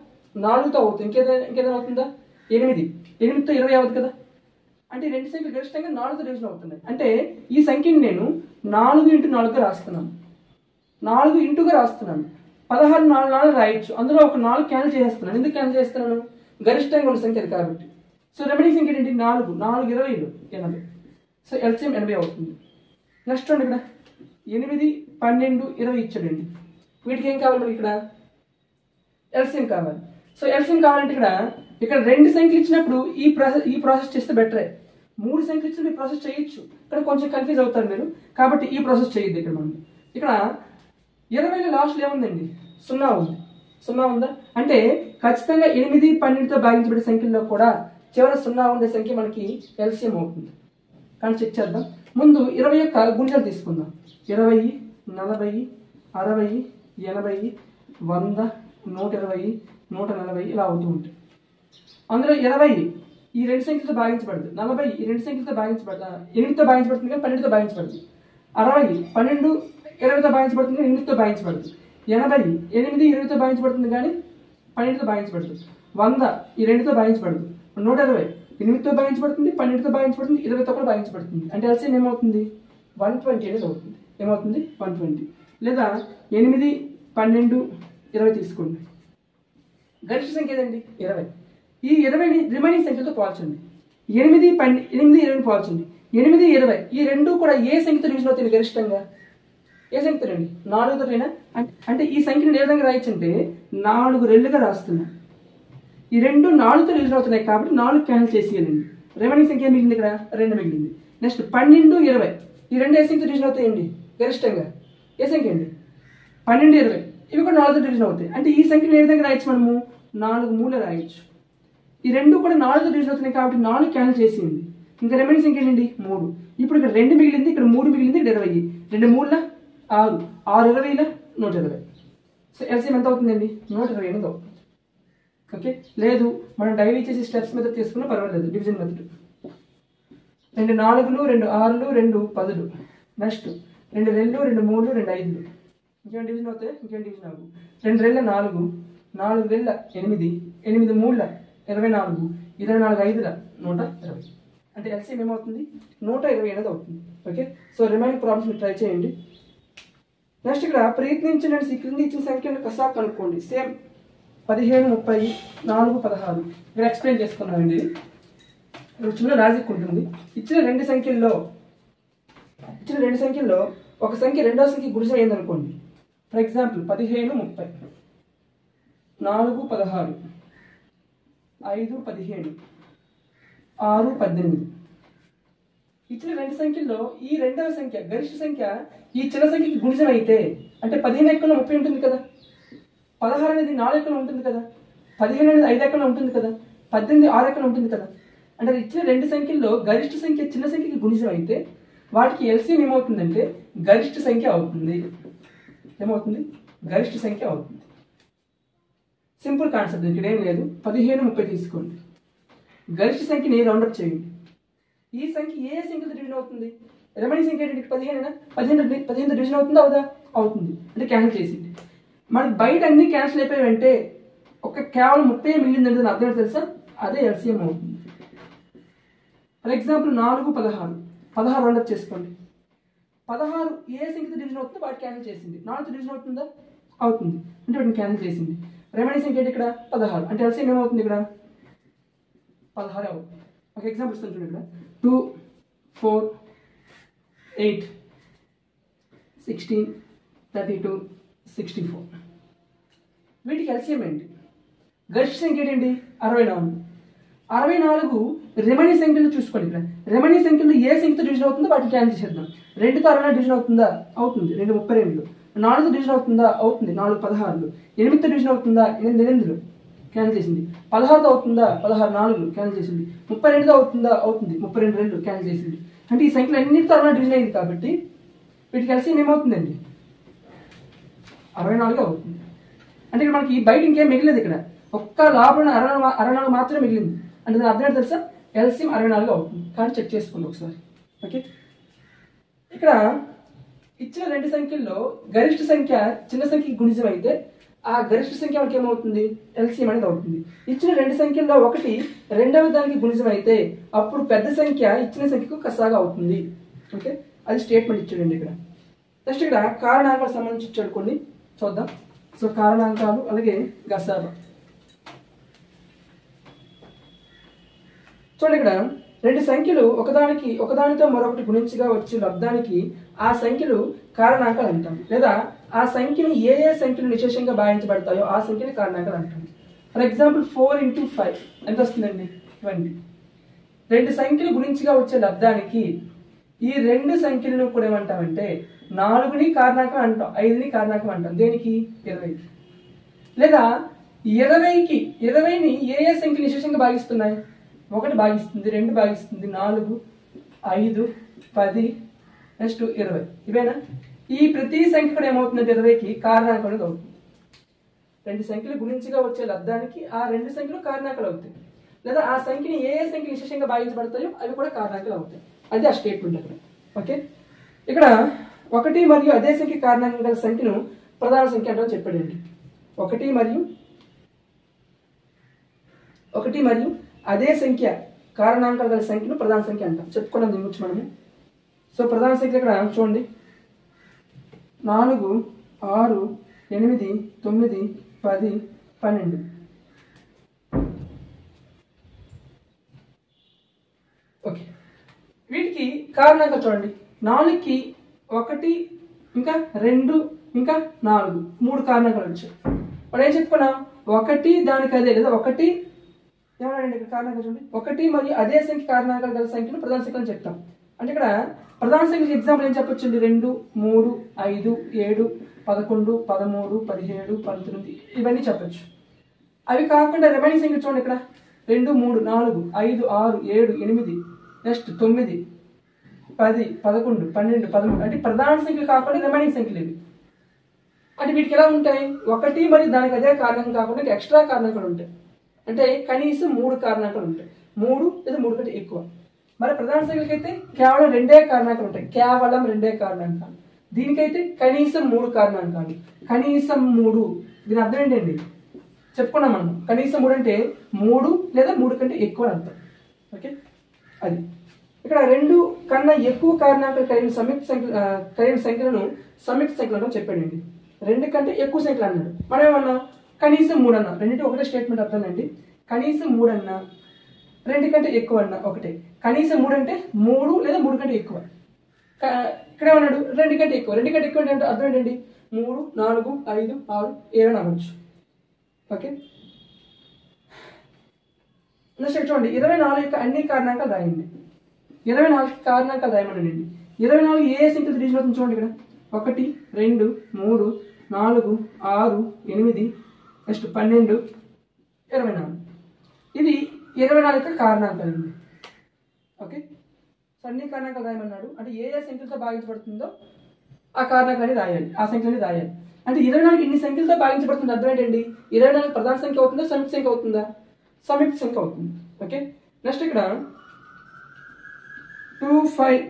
4తో అవుతుంది. ఇంకేదైనా అవుతుందా? 8. 8తో 20 అవ్వదు కదా. అంటే ఈ రెండు సంఖ్యలు గరిష్టంగా 4తో డివిజన్ అవుతున్నాయి. అంటే ఈ సంఖ్యని నేను 4 × 4గా రాస్తున్నాను. 4 ఇంటూగా రాస్తున్నాను. 16 4 4 రాయొచ్చు. అందులో ఒక 4 క్యాన్సిల్ చేసేస్తున్నాను. ఎందుకు క్యాన్సిల్ చేస్తున్నాను? గరిష్టంగా ఉన్న సంఖ్య కాబట్టి. సో రెమెనింగ్ సంఖ్య ఏంటి? 4 4 20 80. సో ఎల్సిఎం 80 అవుతుంది. నెక్స్ట్ చూడండి ఇక్కడ 8 12 20 ఇచ్చాడండి. వీటికి ఏం కావాలి? ఇక్కడ ఎల్సిఎం కావాలి. సో ఎల్సిఎం కావాలంటే ఇక్కడ 2 సంఖ్యలు ఇచ్చినప్పుడు ఈ ప్రాసెస్ చేస్తే బెటరే. 3 సంఖ్యలు ఇచ్చినప్పుడు ఈ ప్రాసెస్ చేయొచ్చు. ఇక్కడ కొంచెం కన్ఫ్యూజ్ అవుతారు మీరు, కాబట్టి ఈ ప్రాసెస్ చేయొద్దు. ఇక్కడ 20లో లాస్ట్లో ఏముందండి? 0 ఉంది. 0 ఉందా? అంటే ఖచ్చితంగా 8 12తో భాగించబడే సంఖ్యల్లో కూడా చివర 0 ఉండే సంఖ్య మనకి ఎల్సిఎం అవుతుంది. కానీ చెక్ చేద్దాం. ముందు 20 యొక్క గుణిజాలు తీసుకుందాం. 20 40 60 80 100 120 140 ఇలా అవుతూ ఉంటాయి. అందులో 20 ఈ రెండు సంఖ్యలతో భాగించబడదు. 40 ఈ రెండు సంఖ్యలతో భాగించబడదు. 8తో భాగించబడుతుంది కానీ 12తో భాగించబడదు. 60 12 20తో భాగించబడుతుంది కానీ 8తో భాగించబడదు. 80 8 20తో భాగించబడుతుంది కానీ 12తో భాగించబడదు. 100 ఈ రెండుతో భాగించబడదు. 120 8తో భాగించబడుతుంది, 12తో భాగించబడుతుంది, 20తో కూడా భాగించబడుతుంది. అంటే ఎల్సిఎం ఏమవుతుంది? 120 అనేది అవుతుంది. ఏమవుతుంది? 120. లేదా 8 12 20 తీసుకోండి. గరిష్ట సంఖ్య ఏదండి? 20. ఈ 20ని రిమైనింగ్ సంఖ్యతో పోల్చండి. 8 20 పోల్చండి. 8 20 ఈ రెండు కూడా ఏ సంఖ్యతో డివిజన్ అవుతాయి గరిష్టంగా? ఏ సంఖ్యతో రండి? 4తోనేనా? అంటే ఈ సంఖ్యను ఏ విధంగా రాయొచ్చు అంటే 4 రెళ్ళుగా రాస్తున్నా. ఈ రెండు 4తో డివిజన్ అవుతున్నాయి కాబట్టి 4 క్యాన్సిల్ చేసేయాలండి. రిమైనింగ్ సంఖ్య ఏం మిగిలింది? ఇక్కడ 2 మిగిలింది. నెక్స్ట్ 12, 20 ఈ రెండు ఏ సంఖ్యతో డివిజన్ అవుతాయండి? గరిష్టంగా ఏ సంఖ్య అండి? 12, 20 ఇవి కూడా 4తో డివిజన్ అవుతాయి. అంటే ఈ సంఖ్యను ఏ విధంగా రాయొచ్చు? మనము 4 మూల రాయొచ్చు. ఈ రెండు కూడా 4తో డివిజన్ అవుతున్నాయి కాబట్టి 4 క్యాన్సిల్ చేసింది. ఇంకా రిమైనింగ్ సంఖ్య ఏంటండి? 3. ఇప్పుడు ఇక్కడ 2 మిగిలింది, ఇక్కడ 3 మిగిలింది, ఇక్కడ 20. 2 3ల 6, 6 20ల 120. సో ఎల్సిఎం ఎంత అవుతుందండి? 120 అనేది అవుతుంది. ఓకే, లేదు మనం డైలీ చేసే స్టెప్స్ మెథడ్ తీసుకున్నా పర్వాలేదు. డివిజన్ మెథడ్ 2 4లు, 2 6లు, 2 10లు, నెక్స్ట్ 2 2, 2 3, 2 5లు. ఇంకేం డివిజన్ అవుతాయి? ఇంకేం డివిజన్ అవ్వదు. 2 2 4, 4 2 8, 8 3 24, 24 5 120. అంటే ఎల్సిఎం ఏమవుతుంది? 120 అనేది అవుతుంది. ఓకే, సో రిమైనింగ్ ప్రాబ్లమ్స్ మీరు ట్రై చేయండి. నెక్స్ట్ ఇక్కడ ప్రయత్నించిన క్రింది ఇచ్చిన సంఖ్యను కసా కనుక్కోండి. సేమ్ 15, 30, 4, 16 ఇక్కడ ఎక్స్ప్లెయిన్ చేసుకున్నామండి. చిన్న లాజిక్ ఉంటుంది. ఇచ్చిన రెండు సంఖ్యల్లో ఒక సంఖ్య రెండో సంఖ్య గుడిసె అయింది అనుకోండి. For example 15, 30, 4, 16, 5, 17, 6, 18. ఇచ్చిన రెండు సంఖ్యల్లో ఈ రెండవ సంఖ్య గరిష్ట సంఖ్య ఈ చిన్న సంఖ్యకి గుణిజం అయితే, అంటే 15 ఎక్కలో 30 ఉంటుంది కదా, 16 అనేది 4 ఎక్కలో ఉంటుంది కదా, 15 అనేది 5 ఎక్కలో ఉంటుంది కదా, 18 6 ఎక్కలో ఉంటుంది కదా. అంటే ఇచ్చిన రెండు సంఖ్యల్లో గరిష్ట సంఖ్య చిన్న సంఖ్యకి గుణిజం అయితే వాటికి ఎల్సిఎం ఏమవుతుందంటే గరిష్ట సంఖ్య అవుతుంది. ఏమవుతుంది? గరిష్ట సంఖ్య అవుతుంది. సింపుల్ కాన్సెప్ట్, ఇక్కడ ఏం లేదు. 15, 30 తీసుకోండి. గరిష్ట సంఖ్యని రౌండప్ చేయండి. ఈ సంఖ్య ఏ సంఖ్యతో డివిజన్ అవుతుంది? రిమైనింగ్ సంఖ్య ఏంటి? 15 15తో డివిజన్ అవుతుందా? అవుదా? అవుతుంది. అంటే క్యాన్సిల్ చేసింది. మనకి బయట అన్ని క్యాన్సిల్ అయిపోయాయంటే కేవలం 30 మిగిలిందంటే దాని అర్థం తెలుసా? అదే ఎల్సిఎం అవుతుంది. ఫర్ ఎగ్జాంపుల్ 4, 16 రౌండప్ చేసుకోండి. 16 ఏ సంఖ్యతో డివిజన్ అవుతుందో వాటి క్యాన్సిల్ చేసింది. 4తో డివిజన్ అవుతుందా? అవుతుంది. అంటే వాటిని క్యాన్సిల్ చేసింది. రిమైనింగ్ సంఖ్య ఏంటి? ఇక్కడ 16. అంటే ఎల్సిఎం ఏమవుతుంది? ఇక్కడ 16 అవుతుంది. ఒక ఎగ్జాంపుల్ ఇస్తాను చూడండి. ఇక్కడ 2, 4, 8, 16, 32, 64. వీటికి ఎల్సిఎం ఏంటి? గరిష్ట సంఖ్య ఏంటి? 64. 64 రిమైనింగ్ సంఖ్యలు చూసుకోండి. ఇక్కడ రిమైనింగ్ సంఖ్యలు ఏ సంఖ్యతో డివిజన్ అవుతుందో వాటిని క్యాన్సిల్ చేద్దాం. 2తో 64 డివిజన్ అవుతుందా? అవుతుంది. 2 32. 4తో డివిజన్ అవుతుందా? అవుతుంది. 4 16. 8తో డివిజన్ అవుతుందా? 8 8 క్యాన్సిల్ చేసింది. 16తో అవుతుందా? 16 4 క్యాన్సిల్ చేసింది. 32తో అవుతుందా? అవుతుంది. 32 2 క్యాన్సిల్ చేసింది. అంటే ఈ సంఖ్యలు అన్నిటితో 64 డివిజన్ అయింది కాబట్టి వీటికి ఎల్సిఎం ఏమవుతుందండి? 64 అవుతుంది. అంటే ఇక్కడ మనకి బయట ఇంకేం మిగిలేదు. ఇక్కడ ఒక్క లోపల 64 మాత్రమే మిగిలింది. అంటే దాని అర్థం ఏంటి తెలుసా? ఎల్సిఎం 64 అవుతుంది. కానీ చెక్ చేసుకోండి ఒకసారి. ఓకే, ఇక్కడ ఇచ్చిన రెండు సంఖ్యల్లో గరిష్ట సంఖ్య చిన్న సంఖ్యకి గుణిజం అయితే ఆ గరిష్ట సంఖ్య మనకి ఏమవుతుంది? ఎల్సిఎం అనేది అవుతుంది. ఇచ్చిన రెండు సంఖ్యల్లో ఒకటి రెండవ దానికి గుణిజం అయితే అప్పుడు పెద్ద సంఖ్య ఇచ్చిన సంఖ్యకు కసాగా అవుతుంది. ఓకే, అది స్టేట్మెంట్ ఇచ్చాడండి ఇక్కడ. నెక్స్ట్ ఇక్కడ కారణాంకాలకు సంబంధించి ఇచ్చాడు కొన్ని, చూద్దాం. సో కారణాంకాలు అలాగే గసాబా చూడండి. ఇక్కడ రెండు సంఖ్యలు ఒకదానితో మరొకటి గుణించగా వచ్చే లబ్ధానికి ఆ సంఖ్యలు కారణాంకాలు అంటాం. లేదా ఆ సంఖ్యను ఏ సంఖ్యలు నిశేషంగా భావించబడతాయో ఆ సంఖ్యని కారణాంకాలు అంటాం. ఫర్ ఎగ్జాంపుల్ 4 × 5 ఎంత వస్తుందండి? 20. రెండు సంఖ్యలు గుణించగా వచ్చే లబ్ధానికి ఈ రెండు సంఖ్యలను కూడా ఏమంటామంటే 4ని కారణాంకం అంటాం, 5ని కారణాంకం అంటాం. దేనికి? 20. లేదా 20ని ఏ సంఖ్యలు నిశేషంగా భాగిస్తున్నాయి? 1 భాగిస్తుంది, 2 భాగిస్తుంది, 4, 5, 10, నెక్స్ట్ 20. ఇవేనా? ఈ ప్రతి సంఖ్య కూడా ఏమవుతుందంటే 20కి కారణాంకం అనేది అవుతుంది. రెండు సంఖ్యలు గుణించగా వచ్చే లబ్ధానికి ఆ రెండు సంఖ్యలు కారణాంకాలు అవుతాయి. లేదా ఆ సంఖ్యని ఏ సంఖ్య విశేషంగా భావించబడతాయో అవి కూడా కారణాంకాలు అవుతాయి. అది ఆ స్టేట్మెంట్ అక్కడ. ఓకే, ఇక్కడ 1 మరియు అదే సంఖ్య కారణాంకం గల సంఖ్యను ప్రధాన సంఖ్య అంటామని చెప్పాడండి. 1 మరియు అదే సంఖ్య కారణాంకాలు గల సంఖ్యను ప్రధాన సంఖ్య అంటాం. చెప్పుకున్నాం దీని గురించి మనము. సో ప్రధాన సంఖ్య ఇక్కడ చూడండి 4, 6, 8, 9, 10, 12. ఓకే, వీటికి కారణాంకాలు చూడండి. 4కి 1, ఇంకా 2, ఇంకా 4 3 కారణాంకాలు వచ్చాయి. మనం ఏం చెప్పుకున్నాం? 1 దానికి అదే, లేదా 1 ఏమన్నాడండి ఇక్కడ కారణాంకాలు చూడండి, 1 మరియు అదే సంఖ్య కారణాంకాలు గల సంఖ్యను ప్రధాన సంఖ్యలు అని చెప్తాం. అంటే ఇక్కడ ప్రధాన సంఖ్యకి ఎగ్జాంపుల్ ఏం చెప్పొచ్చండి, 2, 3, 5, 7, 11, 13, 17, 19 ఇవన్నీ చెప్పొచ్చు. అవి కాకుండా రిమైనింగ్ సంఖ్య చూడండి ఇక్కడ 2, 3, 4, 5, 6, 7, 8, నెక్స్ట్ 9, 10, 11, 12, 13 అంటే ప్రధాన సంఖ్యలు కాకుండా రిమైనింగ్ సంఖ్యలు ఇవి. అంటే వీటికి ఎలా ఉంటాయి, 1 మరియు దానికి అదే కారణం కాకుండా ఎక్స్ట్రా కారణాంకాలు ఉంటాయి. అంటే కనీసం 3 కారణాంకాలు ఉంటాయి, 3 లేదా 3 కంటే ఎక్కువ. మరి ప్రధాన సంఖ్యలకైతే కేవలం 2 కారణాంకాలు ఉంటాయి, కేవలం 2 కారణాంకాలు. దీనికైతే కనీసం 3 కారణాంకాలు, కనీసం 3. దీని అర్థం ఏంటండి, చెప్పుకున్నాం మనం, కనీసం 3 అంటే 3 లేదా 3 కంటే ఎక్కువ అర్థం. ఓకే, అది ఇక్కడ 2 కన్నా ఎక్కువ కారణాంకాలు కలిగిన సంఖ్యలను సంయుక్త సంఖ్యలను చెప్పాడండి. 2 కంటే ఎక్కువ సంఖ్యలు అన్నాడు, మనం ఏమన్నా కనీసం 3 అన్నా, రెండింటి ఒకటే స్టేట్మెంట్ అర్థండి. కనీసం 3 అన్నా, 2 కంటే ఎక్కువ అన్నా ఒకటే. కనీసం 3 అంటే 3 లేదా 3 కంటే ఎక్కువ. ఇక్కడ ఏమన్నాడు, 2 కంటే ఎక్కువ. 2 కంటే ఎక్కువ అంటే అర్థం ఏంటండి, 3, 4, 5, 6 ఏమైనా అవ్వచ్చు. ఓకే, నెక్స్ట్ చూడండి 24 యొక్క అన్ని కారణాంకాలు రాయండి. 24 కారణాంకాలు రాయమనండి. 24 ఏ సంఖ్యతో డివిజన్ అవుతుంది చూడండి ఇక్కడ, 1, 2, 3, 4, 6, 8, నెక్స్ట్ 12, 24. ఇది 24 యొక్క కారణాంకాలు అండి. ఓకే, సో అన్ని కారణాంకాలు రాయమన్నాడు. అంటే ఏ సంఖ్యలతో భాగించబడుతుందో ఆ కారణాంకాన్ని రాయాలి, ఆ సంఖ్యలని రాయాలి. అంటే 24 ఇన్ని సంఖ్యలతో భాగించబడుతుంది అర్థం ఏంటండి, 24 ప్రధాన సంఖ్య అవుతుందా సంయుక్త సంఖ్య అవుతుందా, సంయుక్త సంఖ్య అవుతుంది. ఓకే, నెక్స్ట్ ఇక్కడ 2, 5,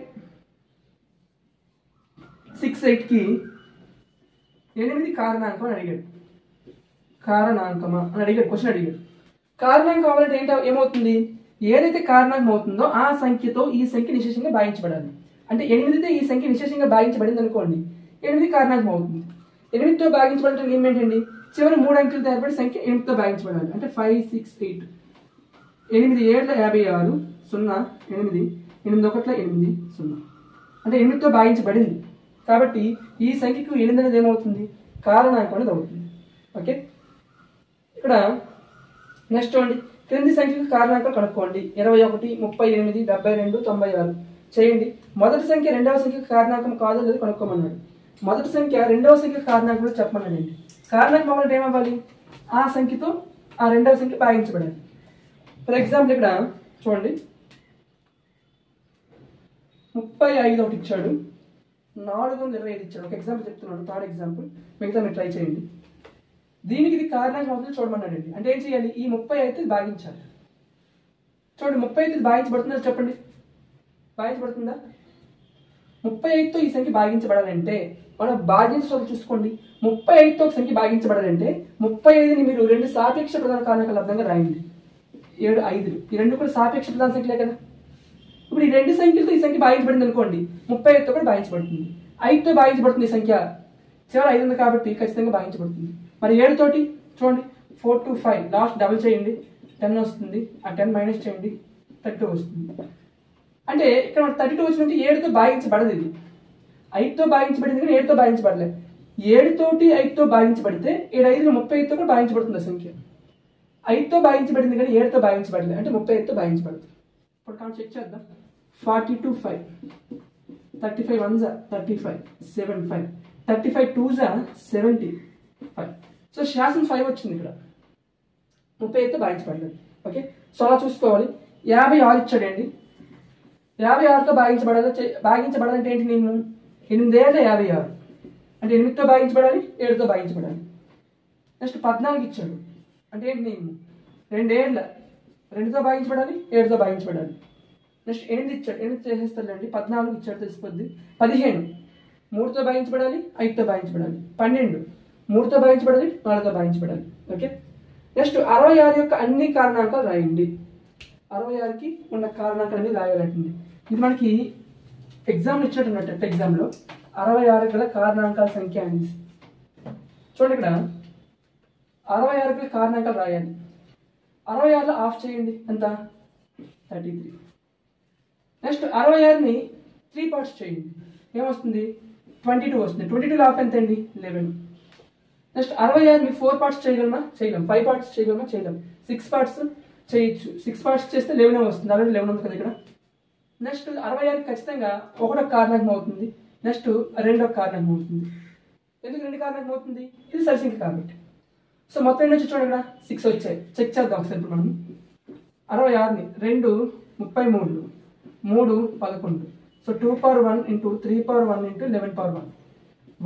6, 8కి 8 కారణాంకం అని అడిగాడు. కారణాంకమా అని అడిగాడు, క్వశ్చన్ అడిగాడు. కారణాంకం కావాలంటే ఏంటో ఏమవుతుంది, ఏదైతే కారణాంకం అవుతుందో ఆ సంఖ్యతో ఈ సంఖ్య నిశేషంగా భాగించబడాలి. అంటే 8తో ఈ సంఖ్య నిశేషంగా భాగించబడింది అనుకోండి, 8 కారణాంకం అవుతుంది. 8తో భాగించబడటం ఏమేంటండి, చివరి 3 అంకెలతో ఏర్పడే సంఖ్య 8తో భాగించబడాలి. అంటే 5, 6, 8, 8 7 56, 0, 8, 8 1 8, 0 అంటే 8తో భాగించబడింది. కాబట్టి ఈ సంఖ్యకు 8 అనేది ఏమవుతుంది, కారణాంకం అనేది అవుతుంది. ఓకే, ఇక్కడ నెక్స్ట్ చూడండి, క్రింది సంఖ్యకు కారణాంకాలు కనుక్కోండి. 21, 38, 72, 96 చేయండి. మొదటి సంఖ్య రెండవ సంఖ్యకు కారణాంకం కాదో లేదో కనుక్కోమన్నాడు. మొదటి సంఖ్య రెండవ సంఖ్య కారణాంకం చెప్పమన్నాడండి. కారణాంకం అవ్వాలంటే ఏమవ్వాలి, ఆ సంఖ్యతో ఆ రెండవ సంఖ్య భాగించబడాలి. ఫర్ ఎగ్జాంపుల్ ఇక్కడ చూడండి 35 ఒకటి ఇచ్చాడు, 425 ఇచ్చాడు. ఒక ఎగ్జాంపుల్ చెప్తున్నాడు, థర్డ్ ఎగ్జాంపుల్, మిగతా మీరు ట్రై చేయండి. దీనికి ఇది కారణాంకం అవుతుంది చూడమన్నాడండి. అంటే ఏం చేయాలి, ఈ 35 భాగించాలి. చూడండి 35 భాగించబడుతుందా చెప్పండి, భాగించబడుతుందా? 35తో ఈ సంఖ్య భాగించబడాలంటే మనం భాగించడం చూసుకోండి. 35తో ఒక సంఖ్య భాగించబడాలంటే 35ని మీరు 2 సాపేక్ష ప్రధాన కారణాంకాలు అర్థంగా రాయండి. 7, 5 ఈ రెండు కూడా సాపేక్ష ప్రధాన సంఖ్యలే కదా. ఇప్పుడు ఈ 2 సంఖ్యలతో ఈ సంఖ్య భాగించబడింది అనుకోండి, 35తో కూడా భాగించబడుతుంది. 5తో భాగించబడుతుంది ఈ సంఖ్య, చివరి 5 ఉంది కాబట్టి ఖచ్చితంగా భాగించబడుతుంది. మరి 7 తోటి చూడండి 4 to 5 లాస్ట్ డబుల్ చేయండి, 10 వస్తుంది. ఆ 10 మైనస్ చేయండి, 32 వస్తుంది. అంటే ఇక్కడ 32 వచ్చినట్టు 7తో భాగించబడదు. ఇది 5తో భాగించబడింది కానీ 7తో భాగించబడలేదు. 7 తోటి 5తో భాగించబడితే 7 5 35తో కూడా భాగించబడుతుంది ఆ సంఖ్య. 5తో భాగించబడింది కానీ 7తో భాగించబడలేదు, అంటే 35తో భాగించబడుతుంది. ఇప్పుడు కాదు చెక్ చేద్దాం. 42 5, 35 1 35, 7 5, 35 2 75. సో శాసన 5 వచ్చింది ఇక్కడ, 35తో భాగించబడలేదు. ఓకే, సో అలా చూసుకోవాలి. 56 ఇచ్చాడండి. 56తో భాగించబడాలంటే ఏంటి, నేను 8 ఏళ్ళ 56 అంటే 8తో భాగించబడాలి, 7తో భాగించబడాలి. నెక్స్ట్ 14 ఇచ్చాడు, అంటే ఏంటి, నేను 2 ఏళ్ళ 2తో భాగించబడాలి, 7తో భాగించబడాలి. నెక్స్ట్ 8 ఇచ్చాడు, 8 చేసేస్తాడండి. 14 ఇచ్చాడు, తెలిసిపోద్ది. 15 3తో భాగించబడాలి, 5తో భాగించబడాలి. 12 3తో భాగించబడాలి, 4తో భాగించబడాలి. ఓకే, నెక్స్ట్ 66 యొక్క అన్ని కారణాంకాలు రాయండి. 66కి ఉన్న కారణాంకాలన్నీ రాయాలంటుంది. ఇది మనకి ఎగ్జామ్లో ఇచ్చినట్టు టెట్ ఎగ్జామ్లో 66 గల కారణాంకాల సంఖ్య అని. చూడండి ఇక్కడ 66 గల కారణాంకాలు రాయాలి. 66లో ఆఫ్ చేయండి, ఎంత, 33. నెక్స్ట్ 66ని 3 పార్ట్స్ చేయండి, ఏమొస్తుంది, 22 వస్తుంది. 22లో ఆఫ్ ఎంత అండి, 11. నెక్స్ట్ 66ని 4 పార్ట్స్ చేయగలమా, చేయలేం. 5 పార్ట్స్ చేయగలమా, చేయలేం. 6 పార్ట్స్ చేయొచ్చు. 6 పార్ట్స్ చేస్తే 11 వస్తుంది. ఆల్రెడీ 11 ఉంది కదా ఇక్కడ. నెక్స్ట్ 66 ఖచ్చితంగా ఒకటో కారణకం అవుతుంది. నెక్స్ట్ రెండో కారణకం అవుతుంది. ఎందుకు రెండు కారణకం అవుతుంది? ఇది సరిసంఖ్య కాబట్టి. సో మొత్తం ఎన్ని వచ్చి చూడండి, ఇక్కడ 6 వచ్చాయి. చెక్ చేద్దాం ఒకసారి. ఇప్పుడు మనం 66ని 2 33, 3 11. So 2 power 1 into 3 power 1 into 11 power 1,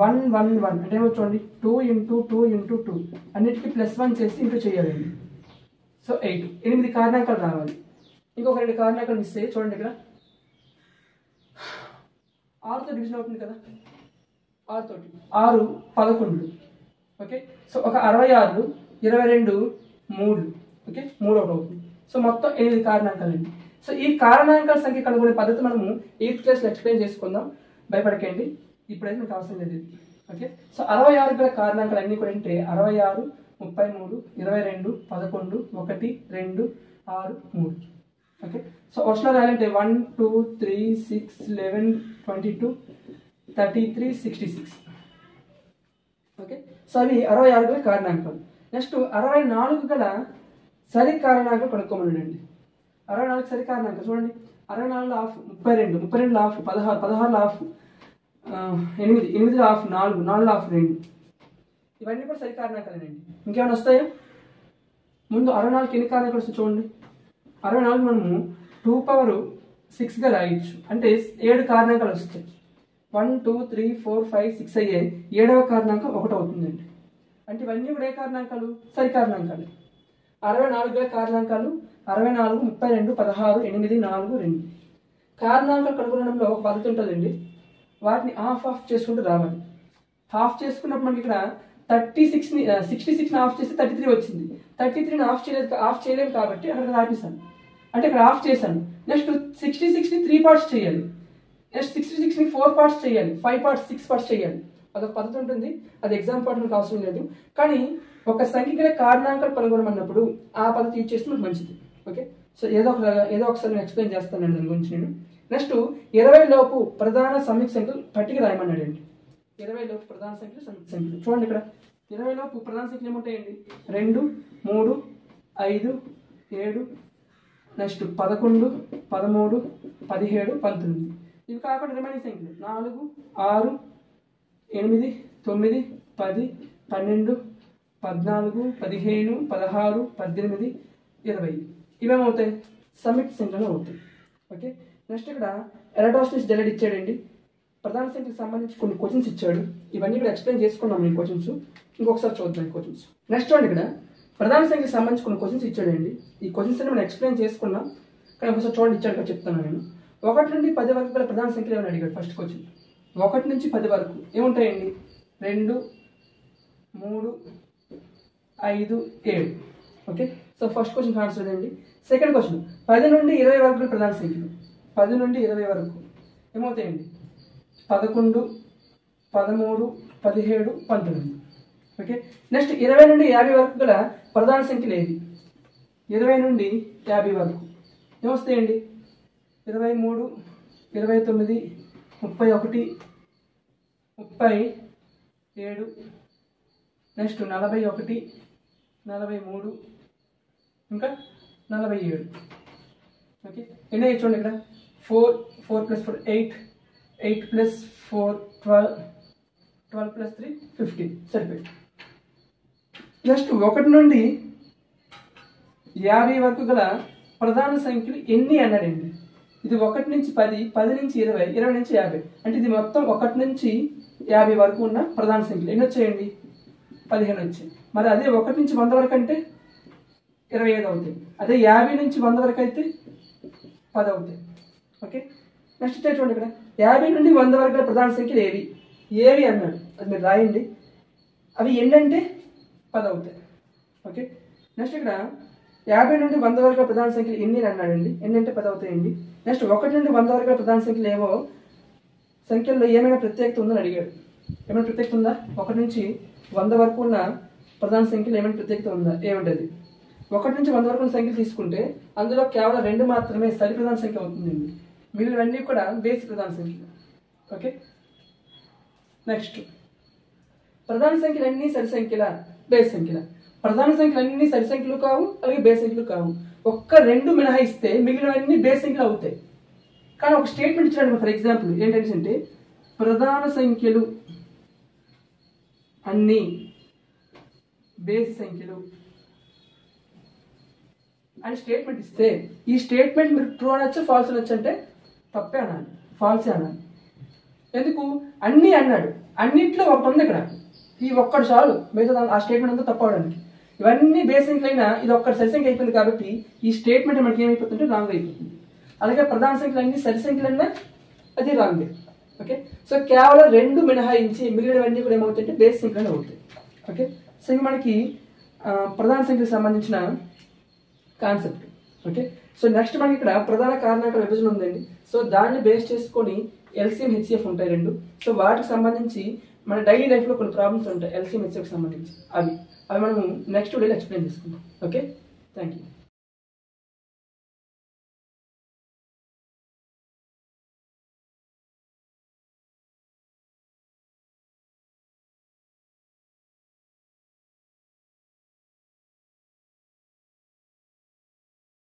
1 1 1 అంటే ఏమో చూడండి, 2 ఇంటూ 2 ఇంటూ 2 అన్నిటికీ +1 చేసి ఇంటూ చేయాలండి. సో 8 కారణాంకాలు రావాలి. ఇంకొక 2 కారణాంకాలు మిస్ అయ్యి చూడండి, ఇక్కడ 6తో డివిజన్ అవుతుంది కదా, 6 తోటి 6 11. ఓకే, సో ఒక 66, 22 3. ఓకే, 3 ఒకటి అవుతుంది. సో మొత్తం 8 కారణాంకాలు అండి. సో ఈ కారణాంకాల సంఖ్య కనుగొనే పద్ధతి మనము 8th క్లాస్లో ఎక్స్ప్లెయిన్ చేసుకుందాం, భయపడకండి. ఇప్పుడైతే మీకు అవసరం లేదు ఇది. ఓకే, సో 66 గల కారణాంకాలు అన్నీ కూడా అంటే 66, 33, 22, 11, 1, 2, 6, 3. ఓకే, సో వర్షంలో రాయాలంటే 1 2 3 6 11 22 33 66. ఓకే, సో అవి 66 గల కారణాంకాలు. నెక్స్ట్ 64 గల సరి కారణాంకాలు కనుక్కోమనండి. 64 సరి కారణాంకాలు చూడండి. 64 of 32, 32 of 16, 16 of 8, 8 of 4, 4 of 2. ఇవన్నీ కూడా సరి కారణాంకాలేనండి. ఇంకేమైనా వస్తాయా? ముందు 64కి ఎన్ని కారణాంకాలు వస్తాయి చూడండి. 64 మనము 2 పవర్ 6గా రాయొచ్చు. అంటే 7 కారణాంకాలు వస్తాయి. 1 2 3 4 5 6 అయ్యే 7వ కారణాంకం 1 అవుతుందండి. అంటే ఇవన్నీ కూడా ఏ కారణాంకాలు? సరి కారణాంకాలు. 64 గల కారణాంకాలు 64, 32, 16, 8, 4, 2. కారణాంకాలు కనుగొనడంలో ఒక పద్ధతి ఉంటుందండి. వాటిని ఆఫ్ చేసుకుంటూ రావాలి. హాఫ్ చేసుకున్నప్పుడు మనకి ఇక్కడ 66ని ఆఫ్ చేస్తే 33 వచ్చింది. 33ని ఆఫ్ చేయలేము కాబట్టి అక్కడ ఆపేసాను. అంటే ఇక్కడ ఆఫ్ చేశాను. నెక్స్ట్ 66ని 3 పార్ట్స్ చేయాలి. నెక్స్ట్ 66ని 4 పార్ట్స్ చేయాలి. 5 పార్ట్స్ 6 పార్ట్స్ చేయాలి. అదొక పద్ధతి ఉంటుంది. అది ఎగ్జామ్ పార్ట్ మనకు అవసరం లేదు. కానీ ఒక సంఖ్య గల కారణాంకాలు కనుగొనమన్నప్పుడు ఆ పద్ధతి యూజ్ చేస్తే మనకు మంచిది. ఓకే, సో ఏదో ఒకసారి నేను ఎక్స్ప్లెయిన్ చేస్తాను దాని గురించి నేను. నెక్స్ట్ 20 లోపు ప్రధాన సంయుక్త సంఖ్యలు పట్టిక రాయమన్నాడు అండి. 20 లోపు ప్రధాన సంఖ్యలు సంయుక్త సంఖ్యలు చూడండి. ఇక్కడ 20 లోపు ప్రధాన సంఖ్యలు ఏముంటాయండి? 2 3 5 7, నెక్స్ట్ 11 13 17 19. ఇవి కాకుండా రిమైనింగ్ సంఖ్యలు 4 6 8 9 10 12 14 15 16 18 20. ఇవేమవుతాయి? సంయుక్త సంఖ్యలు అవుతాయి. ఓకే, నెక్స్ట్ ఇక్కడ ఎరాటోస్టిస్ డెలైడ్ ఇచ్చాడండి. ప్రధాన సంఖ్యకు సంబంధించి కొన్ని క్వశ్చన్స్ ఇచ్చాడు. ఇవన్నీ కూడా ఎక్స్ప్లెయిన్ చేసుకున్నాం ఈ క్వశ్చన్స్. ఇంకొకసారి చూద్దాం ఈ క్వశ్చన్స్. నెక్స్ట్ చూడండి, ఇక్కడ ప్రధాన సంఖ్యకు సంబంధించి కొన్ని క్వశ్చన్స్ ఇచ్చాడండి. ఈ క్వశ్చన్స్ అన్ని మనం ఎక్స్ప్లెయిన్ చేసుకున్నాం. కానీ ఒకసారి చూడండి ఇచ్చాడు కదా, చెప్తాను నేను. 1 నుండి 10 వరకు గల ప్రధాన సంఖ్యలు ఏమని అడిగాడు. ఫస్ట్ క్వశ్చన్ 1 నుంచి 10 వరకు ఏముంటాయండి? 2 3 5 7. Okay, so first question answer అండి. సెకండ్ క్వశ్చన్ 10 నుండి 20 వరకు ప్రధాన సంఖ్యలు. 10 నుండి 20 వరకు ఏమవుతాయండి? 11 13 17 19. ఓకే, నెక్స్ట్ 20 నుండి 50 వరకు గల ప్రధాన సంఖ్యలు ఏవి? 20 నుండి 50 వరకు ఏమొస్తాయండి? 23 29 31 37, నెక్స్ట్ 41 43 ఇంకా 47. ఓకే, ఎన్ని చూడండి ఇక్కడ 4 4 + 4 8 8 + 4 12 12 + 3 15 సరిపోయి. నెక్స్ట్ 1 నుండి 50 వరకు గల ప్రధాన సంఖ్యలు ఎన్ని అన్నాడండి. ఇది 1 నుంచి 10, 10 నుంచి 20, 20 నుంచి 50. అంటే ఇది మొత్తం 1 నుంచి 50 వరకు ఉన్న ప్రధాన సంఖ్యలు ఎన్ని వచ్చాయండి? 15 వచ్చాయి. మరి అదే 1 నుంచి 100 వరకు అంటే 25 అవుతాయి. అదే 50 నుంచి 100 వరకు అయితే 10 అవుతాయి. ఓకే, నెక్స్ట్ చూడండి, ఇక్కడ 50 నుండి 100 వరకు ప్రధాన సంఖ్యలు ఏవి అన్నాడు. అది మీరు రాయండి. అవి ఎన్నంటే 10 అవుతాయి. ఓకే, నెక్స్ట్ ఇక్కడ 50 నుండి 100 వరకు ప్రధాన సంఖ్యలు ఎన్ని అన్నాడండి. ఎన్నంటే 10 అవుతాయండి. నెక్స్ట్ 1 నుండి 100 వరకు ప్రధాన సంఖ్యలు ఏవో సంఖ్యల్లో ఏమైనా ప్రత్యేకత ఉందని అడిగాడు. ఏమైనా ప్రత్యేకత ఉందా? 1 నుంచి 100 వరకు ఉన్న ప్రధాన సంఖ్యలు ఏమైనా ప్రత్యేకత ఉందా? ఏమిటది? 1 నుంచి 100 వరకు ఉన్న సంఖ్యలు తీసుకుంటే అందులో కేవలం 2 మాత్రమే సరి ప్రధాన సంఖ్య అవుతుందండి. మిగిలినవన్నీ కూడా బేసి ప్రధాన సంఖ్యలు. ఓకే, నెక్స్ట్ ప్రధాన సంఖ్యలు అన్నీ సరి సంఖ్యల బేస్ సంఖ్యల. ప్రధాన సంఖ్యలు అన్ని సరి సంఖ్యలు కావు, అలాగే బేస్ సంఖ్యలు కావు. ఒక్క 2 మినహాయిస్తే మిగిలినవన్నీ బేస్ సంఖ్యలు అవుతాయి. కానీ ఒక స్టేట్మెంట్ ఇచ్చాడు ఫర్ ఎగ్జాంపుల్ ఏంటంటే ప్రధాన సంఖ్యలు అన్ని బేసి సంఖ్యలు అని స్టేట్మెంట్ ఇస్తే ఈ స్టేట్మెంట్ మీరు ట్రూ అనొచ్చు ఫాల్స్ అనొచ్చు అంటే తప్పే అనాలి, ఫాల్సే అనాలి. ఎందుకు అన్నీ అన్నాడు, అన్నింటిలో ఒకటి ఉంది ఇక్కడ, ఈ ఒక్కడు చాలు మిగతా ఆ స్టేట్మెంట్ అంతా తప్పవడానికి. ఇవన్నీ బేస్ సంఖ్యలు అయినా ఇది ఒక్కటి సరి సంఖ్య అయిపోయింది కాబట్టి ఈ స్టేట్మెంట్ మనకి ఏమైపోతుంటే రాంగ్ అయిపోతుంది. అలాగే ప్రధాన సంఖ్యలు అన్ని సరి సంఖ్యలు అన్నా అది రాంగ్. ఓకే, సో కేవలం 2 మినహాయించి మిగిలినవన్నీ కూడా ఏమవుతాయంటే బేస్ సంఖ్యలు అవుతాయి. ఓకే, సో ఇవి మనకి ప్రధాన సంఖ్యలకు సంబంధించిన కాన్సెప్ట్. ఓకే, సో నెక్స్ట్ మనకి ఇక్కడ ప్రధాన కారణాంక విభజన ఉందండి. సో దాన్ని బేస్ చేసుకొని ఎల్సిఎం హెచ్సిఎఫ్ ఉంటాయి 2. సో వాటికి సంబంధించి మన డైలీ లైఫ్లో కొన్ని ప్రాబ్లమ్స్ ఉంటాయి ఎల్సిఎం హెచ్సిఎఫ్కి సంబంధించి, అవి మనం నెక్స్ట్ వీడియోలో ఎక్స్ప్లెయిన్ చేసుకుందాం. Okay, thank you.